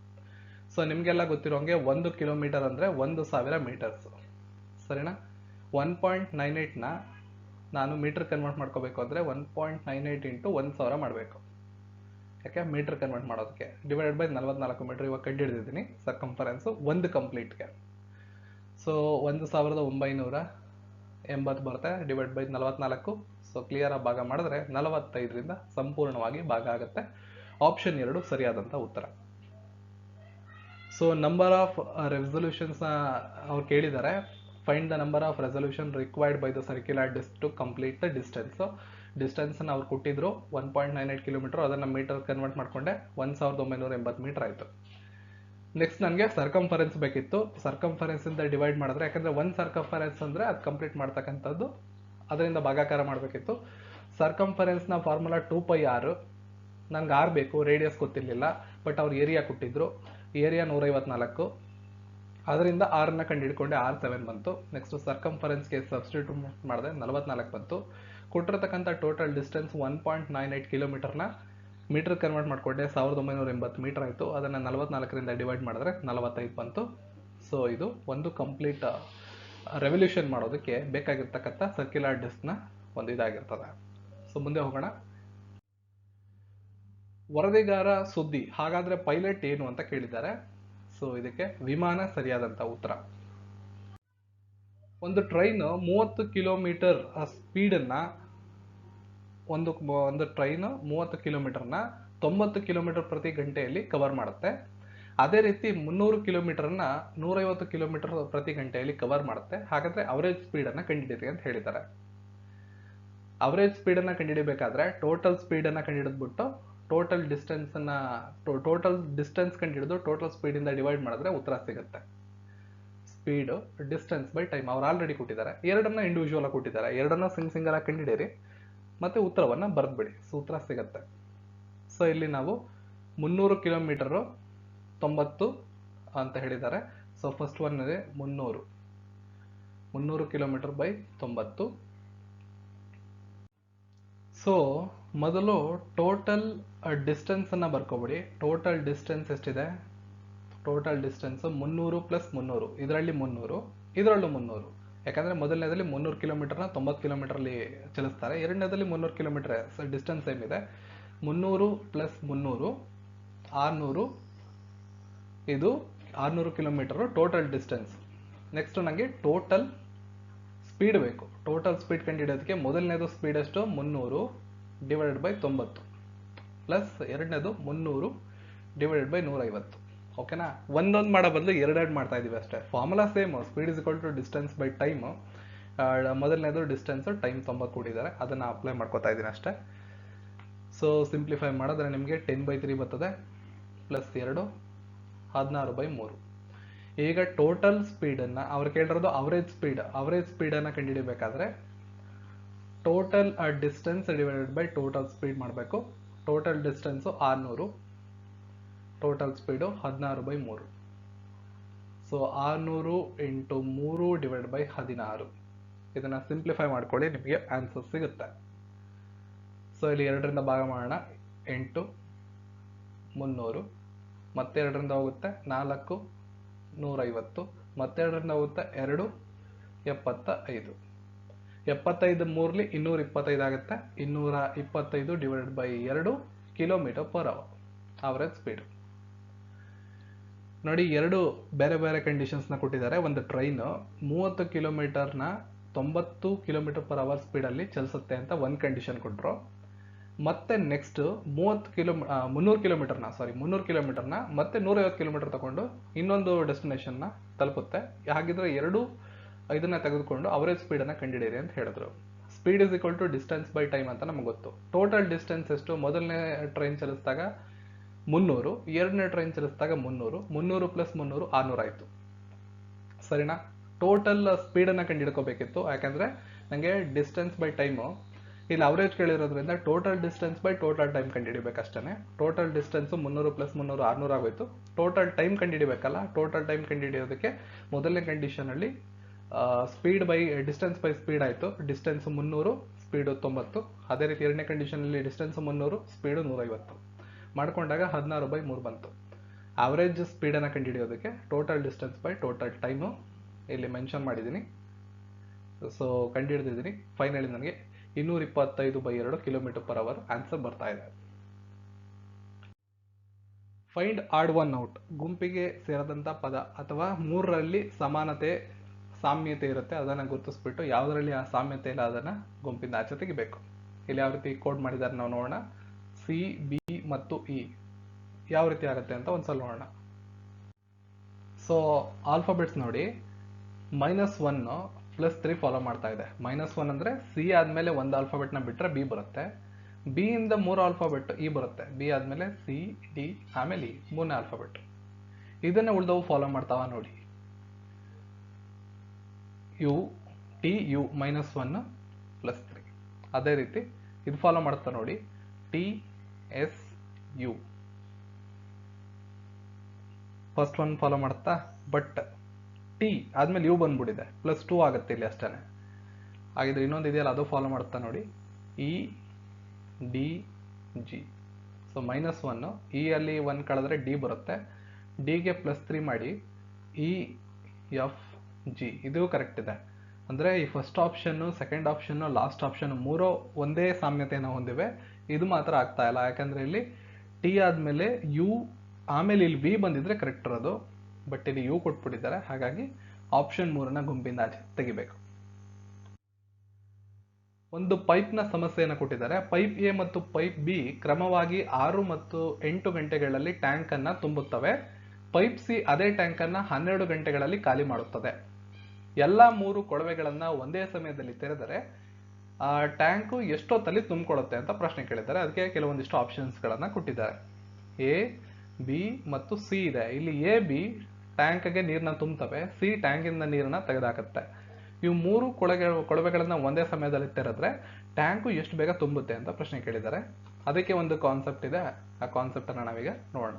ಸೊ ನಿಮ್ಗೆಲ್ಲ ಗೊತ್ತಿರೋಂಗೆ 1 ಕಿಲೋಮೀಟರ್ ಅಂದ್ರೆ 1000 ಮೀಟರ್ಸ್. ಸರಿನಾ? 1.98 ನ ನಾನು ಮೀಟರ್ ಕನ್ವರ್ಟ್ ಮಾಡ್ಕೋಬೇಕು ಅಂದ್ರೆ 1.98 ಇಂಟು 1000 ಮಾಡಬೇಕು. ಯಾಕೆ? ಮೀಟರ್ ಕನ್ವರ್ಟ್ ಮಾಡೋದಕ್ಕೆ. ಡಿವೈಡೆಡ್ ಬೈ 44 ಮೀಟರ್ ಇವಾಗ ಕಂಡುಹಿಡಿದಿದ್ದೀನಿ ಸರ್ಕಂಫರೆನ್ಸ್ ಒಂದು ಕಂಪ್ಲೀಟ್ಗೆ. ಸೊ 1980 ಬರುತ್ತೆ ಡಿವೈಡ್ ಬೈ 44. ಸೊ ಕ್ಲಿಯರ್ ಆಗಿ ಭಾಗ ಮಾಡಿದ್ರೆ 45ರಿಂದ ಸಂಪೂರ್ಣವಾಗಿ ಭಾಗ ಆಗುತ್ತೆ. ಆಪ್ಷನ್ 2 ಸರಿಯಾದಂತ ಉತ್ತರ. ಸೊ ನಂಬರ್ ಆಫ್ ರೆಸಲ್ಯೂಷನ್ಸ್ ಅವ್ರು ಕೇಳಿದ್ದಾರೆ. Find the number of resolution required by the circular disc to complete the distance. Distance ಅವ್ರು ಕೊಟ್ಟಿದ್ರು 1.98 ಕಿಲೋಮೀಟರ್. ಅದನ್ನ ಮೀಟರ್ ಕನ್ವರ್ಟ್ ಮಾಡ್ಕೊಂಡೆ 1980 ಮೀಟರ್ ಆಯ್ತು. ನೆಕ್ಸ್ಟ್ ನನಗೆ ಸರ್ಕಂಫರೆನ್ಸ್ ಬೇಕಿತ್ತು. ಸರ್ಕಂಫರೆನ್ಸ್ ಇಂದ ಡಿವೈಡ್ ಮಾಡಿದ್ರೆ, ಯಾಕಂದ್ರೆ ಒಂದು ಸರ್ಕಂಫರೆನ್ಸ್ ಅಂದ್ರೆ ಅದು ಕಂಪ್ಲೀಟ್ ಮಾಡ್ತಕ್ಕಂಥದ್ದು, ಅದರಿಂದ ಭಾಗಾಕಾರ ಮಾಡಬೇಕಿತ್ತು. ಸರ್ಕಂಫರೆನ್ಸ್ ನ ಫಾರ್ಮುಲಾ 2πr. ನನ್ಗೆ ಆರ್ ಬೇಕು, ರೇಡಿಯಸ್ ಗೊತ್ತಿರಲಿಲ್ಲ. ಬಟ್ ಅವ್ರು ಏರಿಯಾ ಕೊಟ್ಟಿದ್ರು. ಏರಿಯಾ 154. ಅದರಿಂದ ಆರ್ ನ ಕಂಡುಹಿಡ್ಕೊಂಡೆ, R7 ಬಂತು. ನೆಕ್ಸ್ಟ್ ಸರ್ಕಂಫರೆನ್ಸ್ಗೆ ಸಬ್ಸ್ಟಿಟ್ಯೂಟ್ ಮಾಡಿದೆ 44 ಬಂತು. ಕೊಟ್ಟಿರತಕ್ಕಂಥ ಟೋಟಲ್ ಡಿಸ್ಟೆನ್ಸ್ 1.98 ಕಿಲೋಮೀಟರ್ನ ಮೀಟರ್ ಕನ್ವರ್ಟ್ ಮಾಡ್ಕೊಂಡೆ 1980 ಮೀಟರ್ ಆಯಿತು. ಅದನ್ನು 44ರಿಂದ ಡಿವೈಡ್ ಮಾಡಿದ್ರೆ 45 ಬಂತು. ಸೊ ಇದು ಒಂದು ಕಂಪ್ಲೀಟ್ ರೆವಲ್ಯೂಷನ್ ಮಾಡೋದಕ್ಕೆ ಬೇಕಾಗಿರ್ತಕ್ಕಂಥ ಸರ್ಕ್ಯುಲರ್ ಡಿಸ್ಕ್ನ ಒಂದು ಇದಾಗಿರ್ತದೆ. ಸೊ ಮುಂದೆ ಹೋಗೋಣ. ವರದಿಗಾರ ಸುದ್ದಿ. ಹಾಗಾದ್ರೆ ಪೈಲಟ್ ಏನು ಅಂತ ಕೇಳಿದ್ದಾರೆ. ಸೊ ಇದಕ್ಕೆ ವಿಮಾನ ಸರಿಯಾದಂತ ಉತ್ತರ. ಒಂದು ಟ್ರೈನ್ 30 ಕಿಲೋಮೀಟರ್ ಸ್ಪೀಡನ್ನ ಒಂದು ಟ್ರೈನ್ 30 ಕಿಲೋಮೀಟರ್ನ 90 ಕಿಲೋಮೀಟರ್ ಪ್ರತಿ ಗಂಟೆಯಲ್ಲಿ ಕವರ್ ಮಾಡುತ್ತೆ. ಅದೇ ರೀತಿ 300 ಕಿಲೋಮೀಟರ್ನ 150 ಕಿಲೋಮೀಟರ್ ಪ್ರತಿ ಗಂಟೆಯಲ್ಲಿ ಕವರ್ ಮಾಡುತ್ತೆ. ಹಾಗಾದ್ರೆ ಅವರೇಜ್ ಸ್ಪೀಡ್ ಅನ್ನ ಕಂಡುಹಿಡಿಯಿರಿ ಅಂತ ಹೇಳಿದ್ದಾರೆ. ಅವರೇಜ್ ಸ್ಪೀಡ್ ಅನ್ನ ಕಂಡುಹಿಡಿಬೇಕಾದ್ರೆ ಟೋಟಲ್ ಸ್ಪೀಡ್ ಅನ್ನ ಕಂಡುಹಿಡಿದ್ಬಿಟ್ಟು ಟೋಟಲ್ ಡಿಸ್ಟೆನ್ಸ್ ಕಂಡುಹಿಡಿದು ಟೋಟಲ್ ಸ್ಪೀಡ್ ಇಂದ ಡಿವೈಡ್ ಮಾಡಿದ್ರೆ ಉತ್ತರ ಸಿಗುತ್ತೆ. ಸ್ಪೀಡ್ ಡಿಸ್ಟೆನ್ಸ್ ಬೈ ಟೈಮ್ ಅವ್ರು ಆಲ್ರೆಡಿ ಕೊಟ್ಟಿದ್ದಾರೆ. ಎರಡನ್ನ ಇಂಡಿವಿಜುವಲ್ ಆಗಿ ಕೊಟ್ಟಿದ್ದಾರೆ. ಎರಡನ್ನ ಸಿಂಗಲ್ ಆಗಿ ಕಂಡುಹಿಡಿಯಿರಿ ಮತ್ತೆ ಉತ್ತರವನ್ನ ಬರೆದ್ಬಿಡಿ. ಸೂತ್ರ ಸಿಗುತ್ತೆ. ಸೊ ಇಲ್ಲಿ ನಾವು 300 ಕಿಲೋಮೀಟರ್ 90 ಅಂತ ಹೇಳಿದ್ದಾರೆ. ಸೊ ಫಸ್ಟ್ ಒನ್ ಇದೆ 300 ಕಿಲೋಮೀಟರ್ ಬೈ 90. ಸೊ ಮೊದಲು ಟೋಟಲ್ ಡಿಸ್ಟೆನ್ಸ್ ಅನ್ನ ಬರ್ಕೊಬಿಡಿ. ಟೋಟಲ್ ಡಿಸ್ಟೆನ್ಸ್ ಎಷ್ಟಿದೆ? Total distance 300 plus 300. ಇದರಲ್ಲಿ 300, ಇದರಲ್ಲೂ 300. ಯಾಕಂದ್ರೆ ಮೊದಲನೇದಲ್ಲಿ 300 ಕಿಲೋಮೀಟರ್ನ 90 ಕಿಲೋಮೀಟರ್ ಅಲ್ಲಿ ಚಲಿಸ್ತಾರೆ. ಎರಡನೇದಲ್ಲಿ 300 ಕಿಲೋಮೀಟರ್ ಡಿಸ್ಟೆನ್ಸ್ ಸೇಮ್ ಇದೆ. 300 ಪ್ಲಸ್ 300 600. ಇದು 600 ಕಿಲೋಮೀಟರ್ ಟೋಟಲ್ ಡಿಸ್ಟೆನ್ಸ್. ನೆಕ್ಸ್ಟ್ ನನಗೆ ಟೋಟಲ್ ಸ್ಪೀಡ್ ಬೇಕು. ಟೋಟಲ್ ಸ್ಪೀಡ್ ಕಂಡುಹಿಡಿಯೋದಕ್ಕೆ ಮೊದಲನೇದು ಸ್ಪೀಡ್ ಎಷ್ಟು? 300 ಡಿವೈಡೆಡ್ ಬೈ 90. ಪ್ಲಸ್ ಎರಡನೇದು 300 ಡಿವೈಡೆಡ್ ಬೈ 150. ಓಕೆನಾ? ಒಂದೊಂದು ಮಾಡೋ ಬದಲು ಎರಡೆರಡು ಮಾಡ್ತಾ ಇದೀವಿ ಅಷ್ಟೇ. Formula same, speed is equal to distance by time. ಮೊದಲನೇದು ಡಿಸ್ಟೆನ್ಸ್, ಟೈಮ್ 90 ಕೊಟ್ಟಿದ್ದಾರೆ, ಅದನ್ನು ಅಪ್ಲೈ ಮಾಡ್ಕೋತಾ ಇದ್ದೀನಿ ಅಷ್ಟೇ. ಸೊ ಸಿಂಪ್ಲಿಫೈ ಮಾಡಿದ್ರೆ ನಿಮಗೆ 10/3 ಬರ್ತದೆ, ಪ್ಲಸ್ 2 16/3. ಈಗ ಟೋಟಲ್ ಸ್ಪೀಡನ್ನು ಅವ್ರು ಕೇಳಿರೋದು ಅವರೇಜ್ ಸ್ಪೀಡನ್ನು ಕಂಡುಹಿಡಿಬೇಕಾದ್ರೆ total distance divided by total speed ಮಾಡಬೇಕು. Total distance 600, total speed 16/3. So 600 × 3 divide by 16. ಇದನ್ನು ಸಿಂಪ್ಲಿಫೈ ಮಾಡ್ಕೊಳ್ಳಿ, ನಿಮಗೆ ಆನ್ಸರ್ ಸಿಗುತ್ತೆ. ಸೊ ಇಲ್ಲಿ 2ರಿಂದ ಭಾಗ ಮಾಡೋಣ, 8 300, ಮತ್ತೆ 2ರಿಂದ ಹೋಗುತ್ತೆ 4 150, ಮತ್ತೆ 2ರಿಂದ ಹೋಗುತ್ತೆ 2 75. 75 3ಲಿ 225 ಆಗುತ್ತೆ. 225 divided by 2 km/h average speed. ನೋಡಿ, 2 ಬೇರೆ ಬೇರೆ ಕಂಡೀಷನ್ಸ್ನ ಕೊಟ್ಟಿದ್ದಾರೆ. ಒಂದು ಟ್ರೈನ್ 30 ಕಿಲೋಮೀಟರ್ನ 90 km/h ಸ್ಪೀಡಲ್ಲಿ ಚಲಿಸುತ್ತೆ ಅಂತ ಒಂದು ಕಂಡೀಷನ್ ಕೊಟ್ಟರು. ಮತ್ತೆ ನೆಕ್ಸ್ಟ್ 300 ಕಿಲೋಮೀಟರ್ನ ಮತ್ತೆ 150 ಕಿಲೋಮೀಟರ್ ತಗೊಂಡು ಇನ್ನೊಂದು ಡೆಸ್ಟಿನೇಷನ್ನ ತಲುಪುತ್ತೆ. ಹಾಗಿದ್ರೆ ಇದನ್ನ ತೆಗೆದುಕೊಂಡು ಅವರೇಜ್ ಸ್ಪೀಡನ್ನು ಕಂಡುಹಿಡಿಯಿರಿ ಅಂತ ಹೇಳಿದ್ರು. Speed is equal to distance by time ಅಂತ ನಮ್ಗೆ ಗೊತ್ತು. ಟೋಟಲ್ ಡಿಸ್ಟೆನ್ಸ್ ಎಷ್ಟು? ಮೊದಲನೇ ಟ್ರೈನ್ ಚಲಿಸಿದಾಗ 300, ಎರಡನೇ ಟ್ರೈನ್ ಚಲಿಸಿದಾಗ 300 + 300 600 ಆಯಿತು. ಸರಿನಾ? ಟೋಟಲ್ ಸ್ಪೀಡನ್ನು ಕಂಡುಹಿಡ್ಕೋಬೇಕಿತ್ತು, ಯಾಕಂದರೆ ನನಗೆ ಡಿಸ್ಟೆನ್ಸ್ ಬೈ ಟೈಮು ಇಲ್ಲಿ ಅವರೇಜ್ ಕೇಳಿರೋದ್ರಿಂದ total distance by total time ಕಂಡುಹಿಡಿಬೇಕಷ್ಟೇ. ಟೋಟಲ್ ಡಿಸ್ಟೆನ್ಸು 300 + 300 600 ಆಗೋಯ್ತು. ಟೋಟಲ್ ಟೈಮ್ ಕಂಡುಹಿಡಿಬೇಕಲ್ಲ, ಟೋಟಲ್ ಟೈಮ್ ಕಂಡುಹಿಡಿಯೋದಕ್ಕೆ ಮೊದಲನೇ ಕಂಡೀಷನಲ್ಲಿ ಡಿಸ್ಟೆನ್ಸ್ ಬೈ ಸ್ಪೀಡ್ ಆಯಿತು. Distance 300, speed 90. ಅದೇ ರೀತಿ ಎರಡನೇ ಕಂಡೀಷನಲ್ಲಿ ಡಿಸ್ಟೆನ್ಸ್ 300, ಸ್ಪೀಡು 150 ಮಾಡ್ಕೊಂಡಾಗ 16/3 ಬಂತು. ಅವರೇಜ್ ಸ್ಪೀಡನ್ನು ಕಂಡುಹಿಡಿಯೋದಕ್ಕೆ total distance by total time ಇಲ್ಲಿ ಮೆನ್ಷನ್ ಮಾಡಿದ್ದೀನಿ. ಸೊ ಕಂಡುಹಿಡಿದಿದ್ದೀನಿ. ಫೈನಲಿ ನನಗೆ 225/2 km/h ಆನ್ಸರ್ ಬರ್ತಾ ಇದೆ. Find odd one out. ಗುಂಪಿಗೆ ಸೇರದಂಥ ಪದ ಅಥವಾ 3ರಲ್ಲಿ ಸಾಮ್ಯತೆ ಇರುತ್ತೆ, ಅದನ್ನು ಗುರುತಿಸ್ಬಿಟ್ಟು ಯಾವುದರಲ್ಲಿ ಆ ಸಾಮ್ಯತೆ ಇಲ್ಲ ಅದನ್ನು ಗುಂಪಿಂದ ಆಚೆ ತೆಗಿಬೇಕು. ಇಲ್ಲಿ ಯಾವ ರೀತಿ ಕೋಡ್ ಮಾಡಿದ್ದಾರೆ ನಾವು ನೋಡೋಣ. ಸಿ, ಬಿ ಮತ್ತು ಇ ಯಾವ ರೀತಿ ಆಗುತ್ತೆ ಅಂತ ಒಂದ್ಸಲ ನೋಡೋಣ. ಸೊ ಆಲ್ಫಾಬೆಟ್ಸ್ ನೋಡಿ, -1 +3 ಫಾಲೋ ಮಾಡ್ತಾ ಇದೆ. -1 ಅಂದರೆ ಸಿ ಆದಮೇಲೆ ಒಂದು ಆಲ್ಫಾಬೆಟ್ನ ಬಿಟ್ಟರೆ ಬಿ ಬರುತ್ತೆ. ಬಿ ಇಂದ 3 ಆಲ್ಫಾಬೆಟ್ ಇ ಬರುತ್ತೆ. ಬಿ ಆದಮೇಲೆ ಸಿ, ಡಿ, ಆಮೇಲೆ ಇ, 3ನೇ ಆಲ್ಫಾಬೆಟ್. ಇದನ್ನು ಉಳಿದವು ಫಾಲೋ ಮಾಡ್ತಾವ ನೋಡಿ. U, T, U -1 +3. ಅದೇ ರೀತಿ ಇದು ಫಾಲೋ ಮಾಡ್ತಾ ನೋಡಿ, T, S, U. First one follow ಮಾಡುತ್ತಾ, ಬಟ್ ಟಿ ಆದ್ಮೇಲೆ ಯು ಬಂದ್ಬಿಟ್ಟಿದೆ, +2 ಆಗುತ್ತೆ ಇಲ್ಲಿ ಅಷ್ಟೇ. ಹಾಗಿದ್ರೆ ಇನ್ನೊಂದು ಇದೆಯಲ್ಲ, ಅದು ಫಾಲೋ ಮಾಡುತ್ತಾ ನೋಡಿ, E, D, G. So -1, E ಅಲ್ಲಿ 1 ಕಳೆದ್ರೆ ಡಿ ಬರುತ್ತೆ. ಡಿಗೆ +3 ಮಾಡಿ ಇ, ಎಫ್, ಜಿ. ಇದು ಕರೆಕ್ಟ್ ಇದೆ. ಅಂದರೆ ಈ first option, second option, last option 3 ಒಂದೇ ಸಾಮ್ಯತೆಯನ್ನು ಹೊಂದಿವೆ. ಇದು ಮಾತ್ರ ಆಗ್ತಾ ಇಲ್ಲ, ಯಾಕಂದರೆ ಇಲ್ಲಿ ಟಿ ಆದಮೇಲೆ ಯು, ಆಮೇಲೆ ಇಲ್ಲಿ ವಿ ಬಂದಿದ್ರೆ ಕರೆಕ್ಟ್ ಇರೋದು. ಬಟ್ ಇಲ್ಲಿ ಯು ಕೊಟ್ಬಿಟ್ಟಿದ್ದಾರೆ, ಹಾಗಾಗಿ ಆಪ್ಷನ್ 3ನ ಗುಂಪಿಂದ ಆಚೆ ತೆಗಿಬೇಕು. ಒಂದು ಪೈಪ್ನ ಸಮಸ್ಯೆಯನ್ನು ಕೊಟ್ಟಿದ್ದಾರೆ. ಪೈಪ್ ಎ ಮತ್ತು ಪೈಪ್ ಬಿ ಕ್ರಮವಾಗಿ 6 ಮತ್ತು 8 ಗಂಟೆಗಳಲ್ಲಿ ಟ್ಯಾಂಕನ್ನು ತುಂಬುತ್ತವೆ. ಪೈಪ್ ಸಿ ಅದೇ ಟ್ಯಾಂಕನ್ನು 12 ಗಂಟೆಗಳಲ್ಲಿ ಖಾಲಿ ಮಾಡುತ್ತದೆ. ಎಲ್ಲ 3 ಕೊಳವೆಗಳನ್ನು ಒಂದೇ ಸಮಯದಲ್ಲಿ ತೆರೆದರೆ ಆ ಟ್ಯಾಂಕು ಎಷ್ಟೊತ್ತಲ್ಲಿ ತುಂಬಿಕೊಳ್ಳುತ್ತೆ ಅಂತ ಪ್ರಶ್ನೆ ಕೇಳಿದ್ದಾರೆ. ಅದಕ್ಕೆ ಕೆಲವೊಂದಿಷ್ಟು ಆಪ್ಷನ್ಸ್ಗಳನ್ನು ಕೊಟ್ಟಿದ್ದಾರೆ. ಎ, ಬಿ ಮತ್ತು ಸಿ ಇದೆ. ಇಲ್ಲಿ ಎ, ಬಿ ಟ್ಯಾಂಕ್ಗೆ ನೀರನ್ನ ತುಂಬುತ್ತವೆ, ಸಿ ಟ್ಯಾಂಕಿಂದ ನೀರನ್ನ ತೆಗೆದಾಕುತ್ತೆ. ಇವು 3 ಕೊಳವೆಗಳನ್ನ ಒಂದೇ ಸಮಯದಲ್ಲಿ ತೆರೆದ್ರೆ ಟ್ಯಾಂಕು ಎಷ್ಟು ಬೇಗ ತುಂಬುತ್ತೆ ಅಂತ ಪ್ರಶ್ನೆ ಕೇಳಿದ್ದಾರೆ. ಅದಕ್ಕೆ ಒಂದು ಕಾನ್ಸೆಪ್ಟ್ ಇದೆ, ಆ ಕಾನ್ಸೆಪ್ಟ್ ಅನ್ನ ನಾವೀಗ ನೋಡೋಣ.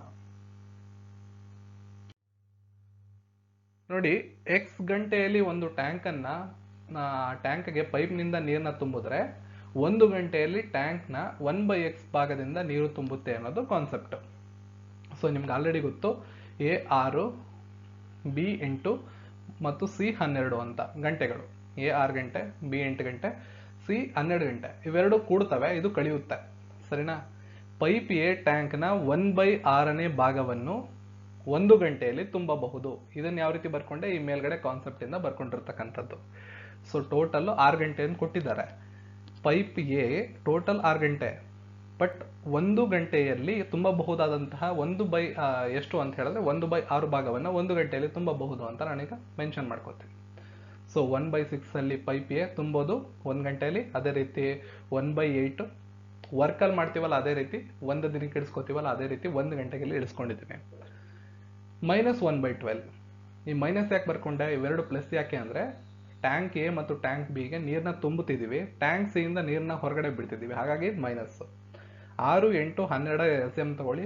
ನೋಡಿ, ಎಕ್ಸ್ ಗಂಟೆಯಲ್ಲಿ ಒಂದು ಟ್ಯಾಂಕ್ಗೆ ಪೈಪ್ನಿಂದ ನೀರನ್ನ ತುಂಬಿದ್ರೆ 1 ಗಂಟೆಯಲ್ಲಿ ಟ್ಯಾಂಕ್ನ 1/x ಭಾಗದಿಂದ ನೀರು ತುಂಬುತ್ತೆ ಅನ್ನೋದು ಕಾನ್ಸೆಪ್ಟ್. ಸೊ ನಿಮ್ಗೆ ಆಲ್ರೆಡಿ ಗೊತ್ತು, ಎ 6, ಬಿ 8 ಮತ್ತು ಸಿ 12 ಅಂತ ಗಂಟೆಗಳು. ಎ 6 ಗಂಟೆ, ಬಿ 8 ಗಂಟೆ, ಸಿ 12 ಗಂಟೆ. ಇವೆರಡು ಕೂಡ್ತವೆ, ಇದು ಕಳೆಯುತ್ತೆ. ಸರಿನಾ? ಪೈಪ್ ಎ ಟ್ಯಾಂಕ್ನ 1/6ನೇ ಭಾಗವನ್ನು 1 ಗಂಟೆಯಲ್ಲಿ ತುಂಬಬಹುದು. ಇದನ್ನು ಯಾವ ರೀತಿ ಬರ್ಕೊಂಡೆ? ಈ ಮೇಲ್ಗಡೆ ಕಾನ್ಸೆಪ್ಟ್ ಇಂದ ಬರ್ಕೊಂಡಿರ್ತಕ್ಕಂಥದ್ದು. ಸೊ ಟೋಟಲ್ 6 ಗಂಟೆ ಅಂತ ಕೊಟ್ಟಿದ್ದಾರೆ. ಪೈಪ್ ಎ ಟೋಟಲ್ 6 ಗಂಟೆ, ಬಟ್ 1 ಗಂಟೆಯಲ್ಲಿ ತುಂಬಬಹುದಾದಂತಹ 1/, ಎಷ್ಟು ಅಂತ ಹೇಳಿದ್ರೆ 1/6 ಭಾಗವನ್ನು 1 ಗಂಟೆಯಲ್ಲಿ ತುಂಬಬಹುದು ಅಂತ ನಾನೀಗ ಮೆನ್ಷನ್ ಮಾಡ್ಕೋತೀನಿ. ಸೊ 1/6 ಅಲ್ಲಿ ಪೈಪ್ ಎ ತುಂಬೋದು 1 ಗಂಟೆಯಲ್ಲಿ. ಅದೇ ರೀತಿ 1/8 ವರ್ಕಲ್ಲಿ ಮಾಡ್ತೀವಲ್ಲ ಅದೇ ರೀತಿ, ಒಂದು ದಿನಕ್ಕೆ ಇಳಿಸ್ಕೋತೀವಲ್ಲ ಅದೇ ರೀತಿ 1 ಗಂಟೆಗೆ ಇಳಿಸ್ಕೊಂಡಿದ್ದೀನಿ. -1/12. ಈ ಮೈನಸ್ ಯಾಕೆ ಬರ್ಕೊಂಡೆ, ಇವೆರಡು ಪ್ಲಸ್ ಯಾಕೆ ಅಂದರೆ ಟ್ಯಾಂಕ್ ಎ ಮತ್ತು ಟ್ಯಾಂಕ್ ಬಿಗೆ ನೀರನ್ನ ತುಂಬುತ್ತಿದ್ದೀವಿ, ಟ್ಯಾಂಕ್ ಸಿ ಇಂದ ನೀರನ್ನ ಹೊರಗಡೆ ಬಿಡ್ತಿದ್ದೀವಿ, ಹಾಗಾಗಿ ಮೈನಸ್. 6, 8, 12 LCM ತಗೊಳ್ಳಿ,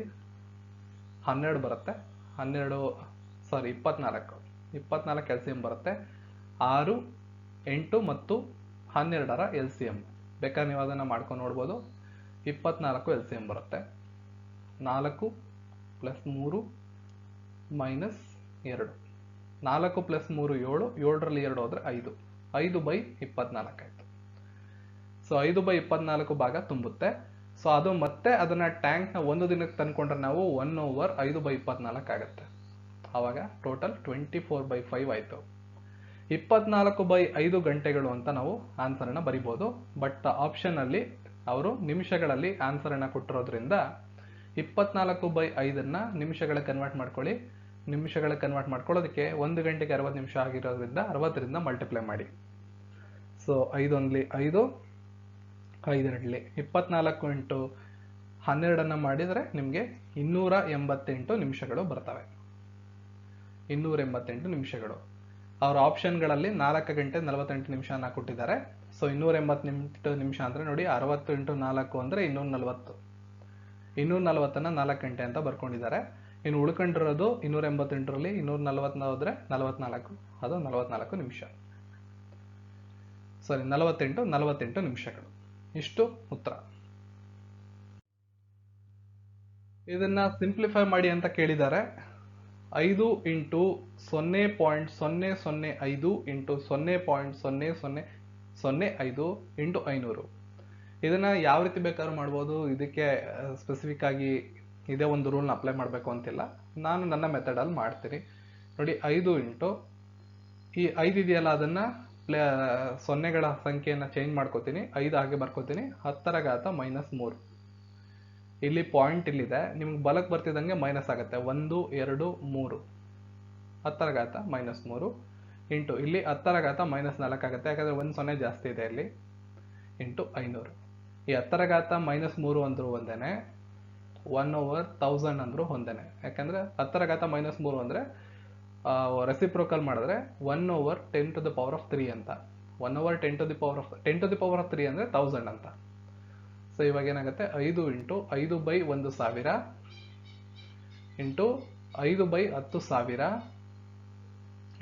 12 ಬರುತ್ತೆ. 24 LCM ಬರುತ್ತೆ. 6, 8 ಮತ್ತು 12ರ LCM ಬೇಕಾದ್ರೆ ನೀವು ಅದನ್ನು ಮಾಡ್ಕೊಂಡು ನೋಡ್ಬೋದು. 24 LCM ಬರುತ್ತೆ. 4 + 3 - 2. 4 + 3 7, 7ರಲ್ಲಿ 2 ಹೋದ್ರೆ 5. 5/24 ಆಯ್ತು. ಸೊ 5/24 ಭಾಗ ತುಂಬುತ್ತೆ. ಸೊ ಅದು ಮತ್ತೆ ಅದನ್ನ ಟ್ಯಾಂಕ್ನ ಒಂದು ದಿನಕ್ಕೆ ತಂದ್ಕೊಂಡ್ರೆ ನಾವು 1/5/24 ಆಗುತ್ತೆ. ಆವಾಗ ಟೋಟಲ್ 24/5 ಆಯ್ತು. 24/5 ಗಂಟೆಗಳು ಅಂತ ನಾವು ಆನ್ಸರ್ನ ಬರಿಬೋದು. ಬಟ್ ಆಪ್ಷನ್ ಅಲ್ಲಿ ಅವರು ನಿಮಿಷಗಳಲ್ಲಿ ಆನ್ಸರ್ನ ಕೊಟ್ಟಿರೋದ್ರಿಂದ 24/5 ನಿಮಿಷಗಳ ಕನ್ವರ್ಟ್ ಮಾಡ್ಕೊಳ್ಳಿ. ನಿಮಿಷಗಳ ಕನ್ವರ್ಟ್ ಮಾಡ್ಕೊಳ್ಳೋದಕ್ಕೆ 1 ಗಂಟೆಗೆ 60 ನಿಮಿಷ ಆಗಿರೋದ್ರಿಂದ 60ರಿಂದ ಮಲ್ಟಿಪ್ಲೈ ಮಾಡಿ. ಸೊ 5 1 5, 5 2 24 × 12 ಮಾಡಿದರೆ ನಿಮಗೆ 288 ನಿಮಿಷಗಳು ಬರ್ತವೆ. 288 ನಿಮಿಷಗಳು. ಅವರ ಆಪ್ಷನ್ಗಳಲ್ಲಿ 4 ಗಂಟೆ 48 ನಿಮಿಷನ ಕೊಟ್ಟಿದ್ದಾರೆ. ಸೊ 288 ನಿಮಿಷ ಅಂದರೆ ನೋಡಿ, 60 × 4 ಅಂದರೆ 240. 240ನ್ನ 4 ಗಂಟೆ ಅಂತ ಬರ್ಕೊಂಡಿದ್ದಾರೆ. ಇನ್ನು ಉಳ್ಕೊಂಡಿರೋದು 288ರಲ್ಲಿ 240 ಹೋದ್ರೆ 44, ಅದು 44 ನಿಮಿಷ. ಸಾರಿ 48 ನಿಮಿಷಗಳು. ಇಷ್ಟು ಉತ್ತರ. ಇದನ್ನ ಸಿಂಪ್ಲಿಫೈ ಮಾಡಿ ಅಂತ ಕೇಳಿದ್ದಾರೆ. 5 × 0.0005 × 0.0005 × 500. ಇದನ್ನ ಯಾವ ರೀತಿ ಬೇಕಾದ್ರೂ ಮಾಡ್ಬೋದು. ಇದಕ್ಕೆ ಸ್ಪೆಸಿಫಿಕ್ ಆಗಿ ಇದೇ ಒಂದು ರೂಲ್ನ ಅಪ್ಲೈ ಮಾಡಬೇಕು ಅಂತಿಲ್ಲ. ನಾನು ನನ್ನ ಮೆಥಡಲ್ಲಿ ಮಾಡ್ತೀನಿ ನೋಡಿ. 5 × ಈ 5 ಇದೆಯಲ್ಲ, ಅದನ್ನ ಸೊನ್ನೆಗಳ ಸಂಖ್ಯೆಯನ್ನು ಚೇಂಜ್ ಮಾಡ್ಕೋತೀನಿ. 5 ಹಾಗೆ ಬರ್ಕೋತೀನಿ. 10⁻³ ಇಲ್ಲಿ ಪಾಯಿಂಟ್ ಇಲ್ಲಿದೆ, ನಿಮ್ಗೆ ಬಲಕ್ಕೆ ಬರ್ತಿದ್ದಂಗೆ ಮೈನಸ್ ಆಗುತ್ತೆ. 1 2 3 10⁻³ ಇಂಟು ಇಲ್ಲಿ 10⁻⁻4 ಆಗುತ್ತೆ, ಯಾಕಂದ್ರೆ 1 0 ಜಾಸ್ತಿ ಇದೆ ಇಲ್ಲಿ, ಇಂಟು 500. ಈ 10⁻³ ಅಂದ್ರೂ ಒಂದೇನೆ, 1/1000 ಅಂದ್ರೂ ಒಂದೇನೆ. ಯಾಕಂದ್ರೆ 10⁻³ ಅಂದ್ರೆ ರೆಸಿಪ್ರೋಕಲ್ ಮಾಡಿದ್ರೆ 1/10⁻³ ಅಂತ. 1/10⁻³ ಅಂದ್ರೆ 1000 ಅಂತ. ಸೊ ಇವಾಗ ಏನಾಗುತ್ತೆ, 5 × 5/1000 ಇಂಟು 5/10,000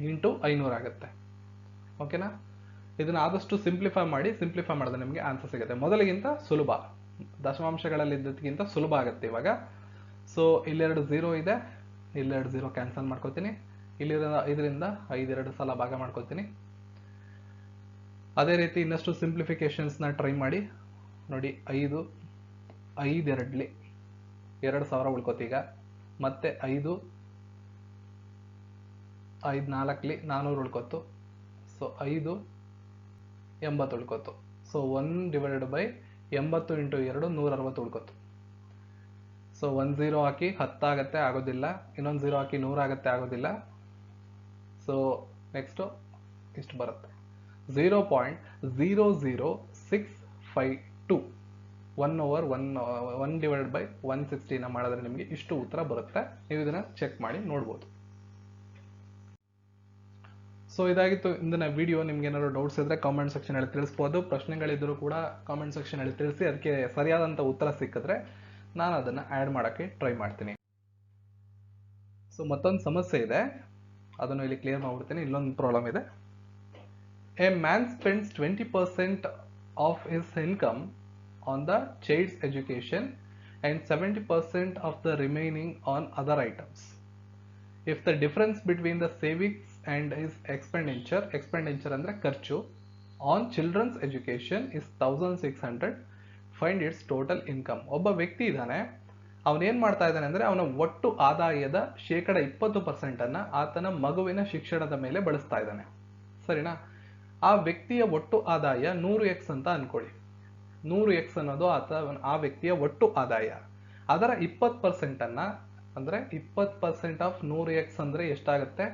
ಇಂಟು 500 ಆಗುತ್ತೆ. ಓಕೆನಾ? ಇದನ್ನ ಆದಷ್ಟು ಸಿಂಪ್ಲಿಫೈ ಮಾಡಿದ್ರೆ ನಿಮಗೆ ಆನ್ಸರ್ ಸಿಗುತ್ತೆ. ಮೊದಲಿಗಿಂತ ಸುಲಭ, ದಶಮಾಂಶಗಳಲ್ಲಿದ್ದಕ್ಕಿಂತ ಸುಲಭ ಆಗುತ್ತೆ ಇವಾಗ. ಸೊ ಇಲ್ಲೆರಡು 0 ಇದೆ, ಇಲ್ಲೆರಡು 0 ಕ್ಯಾನ್ಸಲ್ ಮಾಡ್ಕೋತೀನಿ. ಇಲ್ಲಿರೋ 5ರಿಂದ 5 2 ಸಲ ಭಾಗ ಮಾಡ್ಕೋತೀನಿ. ಅದೇ ರೀತಿ ಇನ್ನಷ್ಟು ಸಿಂಪ್ಲಿಫಿಕೇಶನ್ಸ್ನ ಟ್ರೈ ಮಾಡಿ ನೋಡಿ. 5 2 2000 ಉಳ್ಕೋತೀಗ. ಮತ್ತೆ 5 4 400 ಉಳ್ಕೋತು. ಸೊ 5 80 ಉಳ್ಕೋತು. ಸೊ 1/80 × 2 160 ಉಳ್ಕೋತು. ಸೊ 1 0 ಹಾಕಿ 10 ಆಗತ್ತೆ, ಆಗೋದಿಲ್ಲ. ಇನ್ನೊಂದು 0 ಹಾಕಿ 100 ಆಗತ್ತೆ, ಆಗೋದಿಲ್ಲ. ಸೊ ನೆಕ್ಸ್ಟ್ ಇಷ್ಟು ಬರುತ್ತೆ, 0.00652. 1/160 ಮಾಡಿದ್ರೆ ನಿಮಗೆ ಇಷ್ಟು ಉತ್ತರ ಬರುತ್ತೆ. ನೀವು ಇದನ್ನ ಚೆಕ್ ಮಾಡಿ ನೋಡ್ಬೋದು. ಸೊ ಇದಾಗಿತ್ತು ಇಂದಿನ ವಿಡಿಯೋ. ನಿಮ್ಗೆ ಏನಾದ್ರು ಡೌಟ್ಸ್ ಇದ್ರೆ ಕಾಮೆಂಟ್ ಸೆಕ್ಷನ್ ಅಲ್ಲಿ ತಿಳಿಸ್ಬೋದು. ಪ್ರಶ್ನೆಗಳಿದ್ರು ಕೂಡ ಕಾಮೆಂಟ್ ಸೆಕ್ಷನ್ ಅಲ್ಲಿ ತಿಳಿಸಿ. ಅದಕ್ಕೆ ಸರಿಯಾದಂಥ ಉತ್ತರ ಸಿಕ್ಕಿದ್ರೆ ನಾನು ಅದನ್ನು ಆ್ಯಡ್ ಮಾಡೋಕ್ಕೆ ಟ್ರೈ ಮಾಡ್ತೀನಿ. ಸೊ ಮತ್ತೊಂದು ಸಮಸ್ಯೆ ಇದೆ, ಅದನ್ನು ಇಲ್ಲಿ ಕ್ಲಿಯರ್ ಮಾಡ್ಬಿಡ್ತೀನಿ. ಇಲ್ಲೊಂದು ಪ್ರಾಬ್ಲಮ್ ಇದೆ. A man spends 20% of his income on the child's education and 70% of the remaining on other items. If the difference between the savings and his expenditure ಅಂದರೆ ಖರ್ಚು on children's education is 1600, find its total income. ಒಬ್ಬ ವ್ಯಕ್ತಿ ಇದ್ದಾನೆ, ಅವನೇನು ಮಾಡ್ತಾ ಇದ್ದಾನೆ ಅಂದರೆ ಅವನ ಒಟ್ಟು ಆದಾಯದ 20% ಆತನ ಮಗುವಿನ ಶಿಕ್ಷಣದ ಮೇಲೆ ಬಳಸ್ತಾ ಇದ್ದಾನೆ. ಸರಿನಾ? ಆ ವ್ಯಕ್ತಿಯ ಒಟ್ಟು ಆದಾಯ 100x ಅಂತ ಅನ್ಕೊಳ್ಳಿ. 100x ಅನ್ನೋದು ಆ ವ್ಯಕ್ತಿಯ ಒಟ್ಟು ಆದಾಯ. ಅದರ 20% ಅನ್ನ ಅಂದ್ರೆ 20% ಆಫ್ 100x ಅಂದ್ರೆ ಎಷ್ಟಾಗುತ್ತೆ?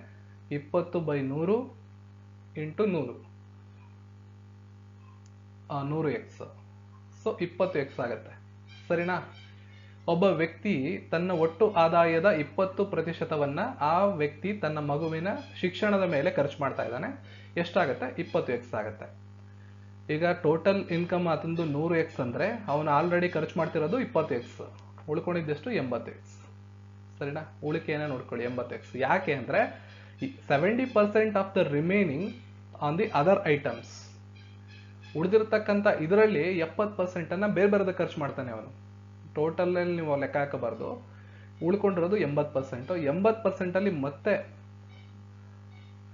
20/100 ಇಂಟು 100 100x. ಸೊ 20x ಆಗುತ್ತೆ, ಸರಿನಾ? ಒಬ್ಬ ವ್ಯಕ್ತಿ ತನ್ನ ಒಟ್ಟು ಆದಾಯದ 20%ವನ್ನ ಆ ವ್ಯಕ್ತಿ ತನ್ನ ಮಗುವಿನ ಶಿಕ್ಷಣದ ಮೇಲೆ ಖರ್ಚು ಮಾಡ್ತಾ ಇದ್ದಾನೆ. ಎಷ್ಟಾಗುತ್ತೆ? 20x ಆಗುತ್ತೆ. ಈಗ ಟೋಟಲ್ ಇನ್ಕಮ್ ಆತಂದು 100x ಅಂದ್ರೆ ಅವನು ಆಲ್ರೆಡಿ ಖರ್ಚು ಮಾಡ್ತಿರೋದು 20x, ಉಳ್ಕೊಂಡಿದ್ದೆಷ್ಟು? 80x, ಸರಿನಾ? ಉಳಿಕೆಯನ್ನ ನೋಡ್ಕೊಳ್ಳಿ 80x. ಯಾಕೆ ಅಂದ್ರೆ 70% of the remaining on the other items, ಉಳಿದಿರ್ತಕ್ಕಂಥ ಇದರಲ್ಲಿ 70% ಅನ್ನ ಬೇರೆ ಬೇರೆದ ಖರ್ಚು ಮಾಡ್ತಾನೆ ಅವನು. ಟೋಟಲ್ ಅಲ್ಲಿ ನೀವು ಲೆಕ್ಕ ಹಾಕಬಾರ್ದು, ಉಳ್ಕೊಂಡಿರೋದು 80%. 80% ಅಲ್ಲಿ ಮತ್ತೆ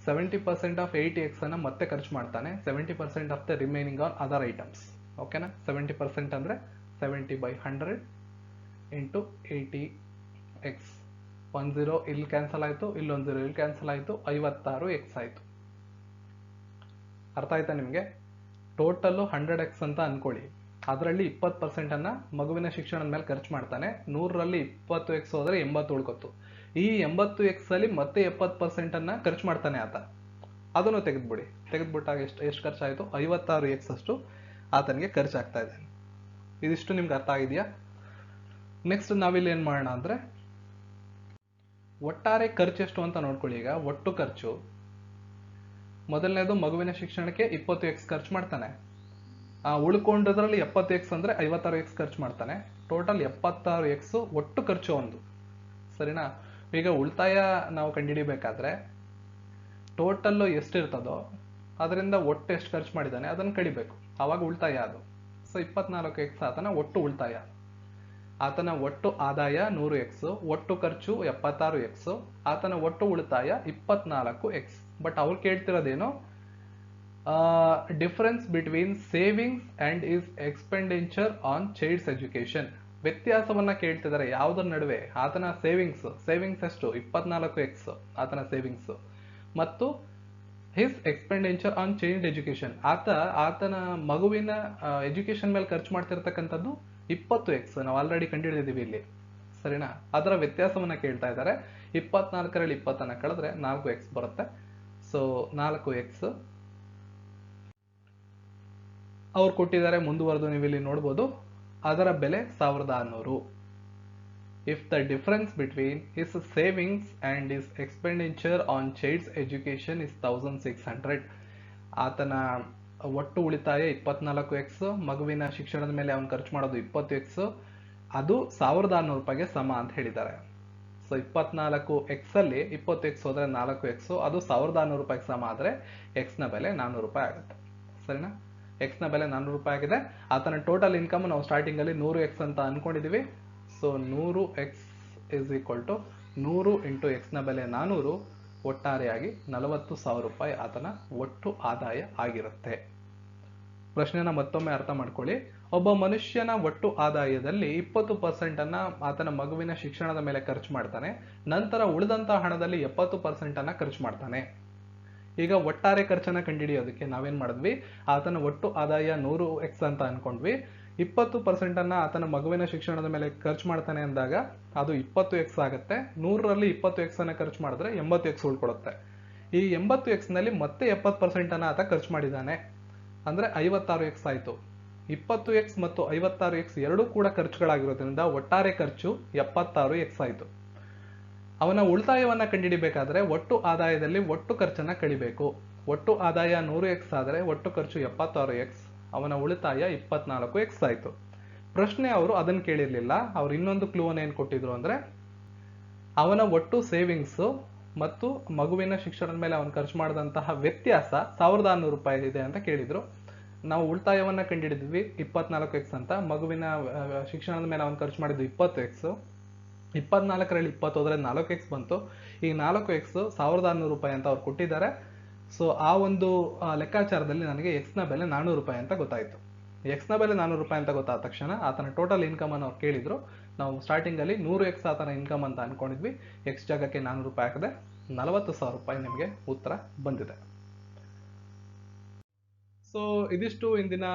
70% ಆಫ್ 80x ಅನ್ನ ಮತ್ತೆ ಖರ್ಚು ಮಾಡ್ತಾನೆ. 70% of the remaining on other items. ಓಕೆನಾ? 70% ಅಂದ್ರೆ 70/100 ಇಂಟು 80x. 10 ಇಲ್ಲಿ ಕ್ಯಾನ್ಸಲ್ ಆಯ್ತು, ಇಲ್ಲೊಂದು 0 ಇಲ್ಲಿ ಕ್ಯಾನ್ಸಲ್ ಆಯ್ತು, 56x ಆಯ್ತು. ಅರ್ಥ ಆಯ್ತಾ ನಿಮ್ಗೆ? ಟೋಟಲ್ 100x ಅಂತ ಅನ್ಕೊಳ್ಳಿ, ಅದರಲ್ಲಿ 20% ಅನ್ನ ಮಗುವಿನ ಶಿಕ್ಷಣದ ಮೇಲೆ ಖರ್ಚು ಮಾಡ್ತಾನೆ. 100ರಲ್ಲಿ 20x ಹೋದ್ರೆ 80 ಉಳ್ಕೊತು. ಈ 80x ಅಲ್ಲಿ ಮತ್ತೆ 70% ಅನ್ನ ಖರ್ಚು ಮಾಡ್ತಾನೆ ಆತ. ಅದನ್ನು ತೆಗೆದ್ಬಿಟ್ಟಾಗ ಎಷ್ಟು ಖರ್ಚಾಯ್ತು? 56x ಅಷ್ಟು ಆತನಿಗೆ ಖರ್ಚಾಗ್ತಾ ಇದೆ. ಇದಿಷ್ಟು ನಿಮ್ಗೆ ಅರ್ಥ ಆಗಿದೆಯಾ? ನೆಕ್ಸ್ಟ್ ನಾವಿಲ್ಲಿ ಏನ್ ಮಾಡೋಣ ಅಂದ್ರೆ ಒಟ್ಟಾರೆ ಖರ್ಚು ಎಷ್ಟು ಅಂತ ನೋಡ್ಕೊಳ್ಳಿ. ಈಗ ಒಟ್ಟು ಖರ್ಚು ಮೊದಲನೇದು ಮಗುವಿನ ಶಿಕ್ಷಣಕ್ಕೆ 20x ಖರ್ಚು ಮಾಡ್ತಾನೆ. ಉಳ್ಕೊಂಡದ್ರಲ್ಲಿ 70x ಅಂದ್ರೆ 56x ಖರ್ಚು ಮಾಡ್ತಾನೆ. ಟೋಟಲ್ 76x ಒಟ್ಟು ಖರ್ಚು ಒಂದು, ಸರಿನಾ? ಈಗ ಉಳಿತಾಯ ನಾವು ಕಂಡುಹಿಡಿಬೇಕಾದ್ರೆ ಟೋಟಲ್ ಎಷ್ಟಿರ್ತದೋ ಅದರಿಂದ ಒಟ್ಟು ಎಷ್ಟು ಖರ್ಚು ಮಾಡಿದ್ದಾನೆ ಅದನ್ನು ಕಡಿಬೇಕು, ಆವಾಗ ಉಳಿತಾಯ ಅದು. ಸೊ 24x ಆತನ ಒಟ್ಟು ಉಳಿತಾಯ. ಆತನ ಒಟ್ಟು ಆದಾಯ 100x, ಒಟ್ಟು ಖರ್ಚು 76x, ಆತನ ಒಟ್ಟು ಉಳಿತಾಯ 24x. ಬಟ್ ಅವ್ರು ಕೇಳ್ತಿರೋದೇನು? Difference between savings and is expenditure on childs education. ವ್ಯತ್ಯಾಸವನ್ನ ಕೇಳ್ತಿದ್ದಾರೆ ಯಾವುದರ ನಡುವೆ? ಆತನ ಸೇವಿಂಗ್ಸ್ ಎಷ್ಟು? 24x ಆತನ ಸೇವಿಂಗ್ಸ್, ಮತ್ತು his expenditure on child education, ಆತನ ಮಗುವಿನ ಎಜುಕೇಶನ್ ಮೇಲೆ ಖರ್ಚು ಮಾಡ್ತಿರ್ತಕ್ಕಂಥದ್ದು 20x. ನಾವು ಆಲ್ರೆಡಿ ಕಂಡುಹಿಡಿದಿದ್ದೀವಿ ಇಲ್ಲಿ, ಸರಿನಾ? ಅದರ ವ್ಯತ್ಯಾಸವನ್ನ ಕೇಳ್ತಾ ಇದ್ದಾರೆ. 24ರಲ್ಲಿ 20 ಕಳೆದ್ರೆ 4x ಬರುತ್ತೆ. ಸೊ 4x ಅವ್ರು ಕೊಟ್ಟಿದ್ದಾರೆ. ಮುಂದುವರೆದು ನೀವು ಇಲ್ಲಿ ನೋಡ್ಬೋದು, ಅದರ ಬೆಲೆ 1600. If the difference between his savings and his expenditure on childs education is 1600. ಆತನ ಒಟ್ಟು ಉಳಿತಾಯ 24x, ಮಗುವಿನ ಶಿಕ್ಷಣದ ಮೇಲೆ ಅವನು ಖರ್ಚು ಮಾಡೋದು 20x, ಅದು 1600 ರೂಪಾಯಿಗೆ ಸಮ ಅಂತ ಹೇಳಿದ್ದಾರೆ. ಸೊ 24x ಅಲ್ಲಿ 20x ಹೋದ್ರೆ 4x, ಅದು 1600 ರೂಪಾಯಿಗೆ ಸಮ ಆದ್ರೆ x ನ ಬೆಲೆ 400 ರೂಪಾಯಿ ಆಗುತ್ತೆ, ಸರಿನಾ? x ನ ಬೆಲೆ 400 ರೂಪಾಯಿ ಆಗಿದೆ. ಆತನ ಟೋಟಲ್ ಇನ್ಕಮ್ ನಾವು ಸ್ಟಾರ್ಟಿಂಗ್ ಅಲ್ಲಿ 100x ಅಂತ ಅನ್ಕೊಂಡಿದೀವಿ. So 100x is equal to 100 into x ನ ಬೆಲೆ 400, ಒಟ್ಟಾರೆಯಾಗಿ 40,000 ರೂಪಾಯಿ ಆತನ ಒಟ್ಟು ಆದಾಯ ಆಗಿರುತ್ತೆ. ಪ್ರಶ್ನೆನ ಮತ್ತೊಮ್ಮೆ ಅರ್ಥ ಮಾಡ್ಕೊಳ್ಳಿ. ಒಬ್ಬ ಮನುಷ್ಯನ ಒಟ್ಟು ಆದಾಯದಲ್ಲಿ 20% ಅನ್ನ ಆತನ ಮಗುವಿನ ಶಿಕ್ಷಣದ ಮೇಲೆ ಖರ್ಚು ಮಾಡ್ತಾನೆ. ನಂತರ ಉಳಿದಂತಹ ಹಣದಲ್ಲಿ 70% ಅನ್ನ ಖರ್ಚು ಮಾಡ್ತಾನೆ. ಈಗ ಒಟ್ಟಾರೆ ಖರ್ಚನ್ನ ಕಂಡುಹಿಡಿಯೋದಕ್ಕೆ ನಾವೇನ್ ಮಾಡಿದ್ವಿ? ಆತನ ಒಟ್ಟು ಆದಾಯ 100x ಅಂತ ಅನ್ಕೊಂಡ್ವಿ. 20% ಅನ್ನ ಆತನ ಮಗುವಿನ ಶಿಕ್ಷಣದ ಮೇಲೆ ಖರ್ಚು ಮಾಡ್ತಾನೆ ಅಂದಾಗ ಅದು 20x ಆಗುತ್ತೆ. 100ರಲ್ಲಿ 20x ಅನ್ನ ಖರ್ಚು ಮಾಡಿದ್ರೆ 80x ಉಳ್ಕೊಳುತ್ತೆ. ಈ 80x ನಲ್ಲಿ ಮತ್ತೆ 70% ಅನ್ನ ಆತ ಖರ್ಚು ಮಾಡಿದ್ದಾನೆ, ಅಂದ್ರೆ 56x ಆಯ್ತು. 20x ಮತ್ತು 56x ಎರಡೂ ಕೂಡ ಖರ್ಚುಗಳಾಗಿರೋದ್ರಿಂದ ಒಟ್ಟಾರೆ ಖರ್ಚು 76x ಆಯ್ತು. ಅವನ ಉಳಿತಾಯವನ್ನ ಕಂಡುಹಿಡಿಬೇಕಾದ್ರೆ ಒಟ್ಟು ಆದಾಯದಲ್ಲಿ ಒಟ್ಟು ಖರ್ಚನ್ನ ಕಳಿಬೇಕು. ಒಟ್ಟು ಆದಾಯ 100x ಆದ್ರೆ ಒಟ್ಟು ಖರ್ಚು 76x, ಅವನ ಉಳಿತಾಯ 24x ಆಯ್ತು. ಪ್ರಶ್ನೆ ಅವರು ಅದನ್ನ ಕೇಳಿರ್ಲಿಲ್ಲ. ಅವ್ರು ಇನ್ನೊಂದು ಕ್ಲೂವನ್ನು ಏನ್ ಕೊಟ್ಟಿದ್ರು ಅಂದ್ರೆ ಅವನ ಒಟ್ಟು ಸೇವಿಂಗ್ಸ್ ಮತ್ತು ಮಗುವಿನ ಶಿಕ್ಷಣದ ಮೇಲೆ ಅವನು ಖರ್ಚು ಮಾಡಿದಂತಹ ವ್ಯತ್ಯಾಸ 1600 ರೂಪಾಯಿ ಇದೆ ಅಂತ ಕೇಳಿದ್ರು. ನಾವು ಉಳಿತಾಯವನ್ನ ಕಂಡುಹಿಡಿದ್ವಿ 24x ಅಂತ, ಮಗುವಿನ ಶಿಕ್ಷಣದ ಮೇಲೆ ಅವನು ಖರ್ಚು ಮಾಡಿದ್ದು 20x. 24ರಲ್ಲಿ 20 ಹೋದ್ರೆ 4x ಬಂತು. ಈ 4x 1600 ರೂಪಾಯಿ ಅಂತ ಅವ್ರು ಕೊಟ್ಟಿದ್ದಾರೆ. ಸೊ ಆ ಒಂದು ಲೆಕ್ಕಾಚಾರದಲ್ಲಿ ನನಗೆ x ನ ಬೆಲೆ 400 ರೂಪಾಯಿ ಅಂತ ಗೊತ್ತಾಯ್ತು. x ನ ಬೆಲೆ 400 ರೂಪಾಯಿ ಅಂತ ಗೊತ್ತಾದ ತಕ್ಷಣ ಆತನ ಟೋಟಲ್ ಇನ್ಕಮ್ ಅನ್ನು ಅವ್ರು ಕೇಳಿದ್ರು. ನಾವು ಸ್ಟಾರ್ಟಿಂಗ್ ಅಲ್ಲಿ 100x ಆತನ ಇನ್ಕಮ್ ಅಂತ ಅನ್ಕೊಂಡಿದ್ವಿ. x ಜಾಗಕ್ಕೆ 400 ರೂಪಾಯಿ ಹಾಕಿದೆ, 40,000 ರೂಪಾಯಿ ನಿಮಗೆ ಉತ್ತರ ಬಂದಿದೆ. ಸೊ ಇದಿಷ್ಟು ಇಂದಿನ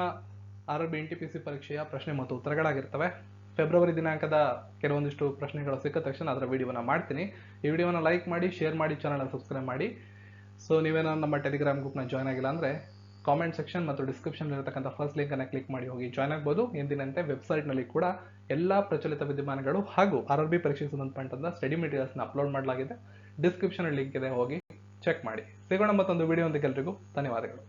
RRB NTPC ಪರೀಕ್ಷೆಯ ಪ್ರಶ್ನೆ ಮತ್ತು ಉತ್ತರಗಳಾಗಿರ್ತವೆ. ಫೆಬ್ರವರಿ ದಿನಾಂಕದ ಕೆಲವೊಂದಿಷ್ಟು ಪ್ರಶ್ನೆಗಳು ಸಿಕ್ಕ ತಕ್ಷಣ ಅದರ ವಿಡಿಯೋನ ಮಾಡ್ತೀನಿ. ಈ ವಿಡಿಯೋನ ಲೈಕ್ ಮಾಡಿ, ಶೇರ್ ಮಾಡಿ, ಚಾನಲ್ನ ಸಬ್ಸ್ಕ್ರೈಬ್ ಮಾಡಿ. ಸೊ ನೀವೇನೋ ನಮ್ಮ ಟೆಲಿಗ್ರಾಮ್ ಗ್ರೂಪ್ನ ಜಾಯ್ನ್ ಆಗಿಲ್ಲ ಅಂದರೆ ಕಾಮೆಂಟ್ ಸೆಕ್ಷನ್ ಮತ್ತು ಡಿಸ್ಕ್ರಿಪ್ಷನ್ ಇರತಕ್ಕಂಥ ಫಸ್ಟ್ ಲಿಂಕನ್ನು ಕ್ಲಿಕ್ ಮಾಡಿ ಹೋಗಿ ಜಾಯ್ನ್ ಆಗ್ಬೋದು. ಎಂದಿನಂತೆ ವೆಬ್ಸೈಟ್ನಲ್ಲಿ ಕೂಡ ಎಲ್ಲ ಪ್ರಚಲಿತ ವಿದ್ಯಮಾನಗಳು ಹಾಗೂ RRB ಪರೀಕ್ಷೆಗೆ ಸಂಬಂಧಪಟ್ಟಂತ ಸ್ಟಡಿ ಮೆಟೀರಿಯಲ್ಸ್ನ ಅಪ್ಲೋಡ್ ಮಾಡಲಾಗಿದೆ. ಡಿಸ್ಕ್ರಿಪ್ಷನ್ ಲಿಂಕ್ ಇದೆ, ಹೋಗಿ ಚೆಕ್ ಮಾಡಿ. ಸಿಗೋಣ ಮತ್ತೊಂದು ವಿಡಿಯೋ. ಎಲ್ರಿಗೂ ಧನ್ಯವಾದಗಳು.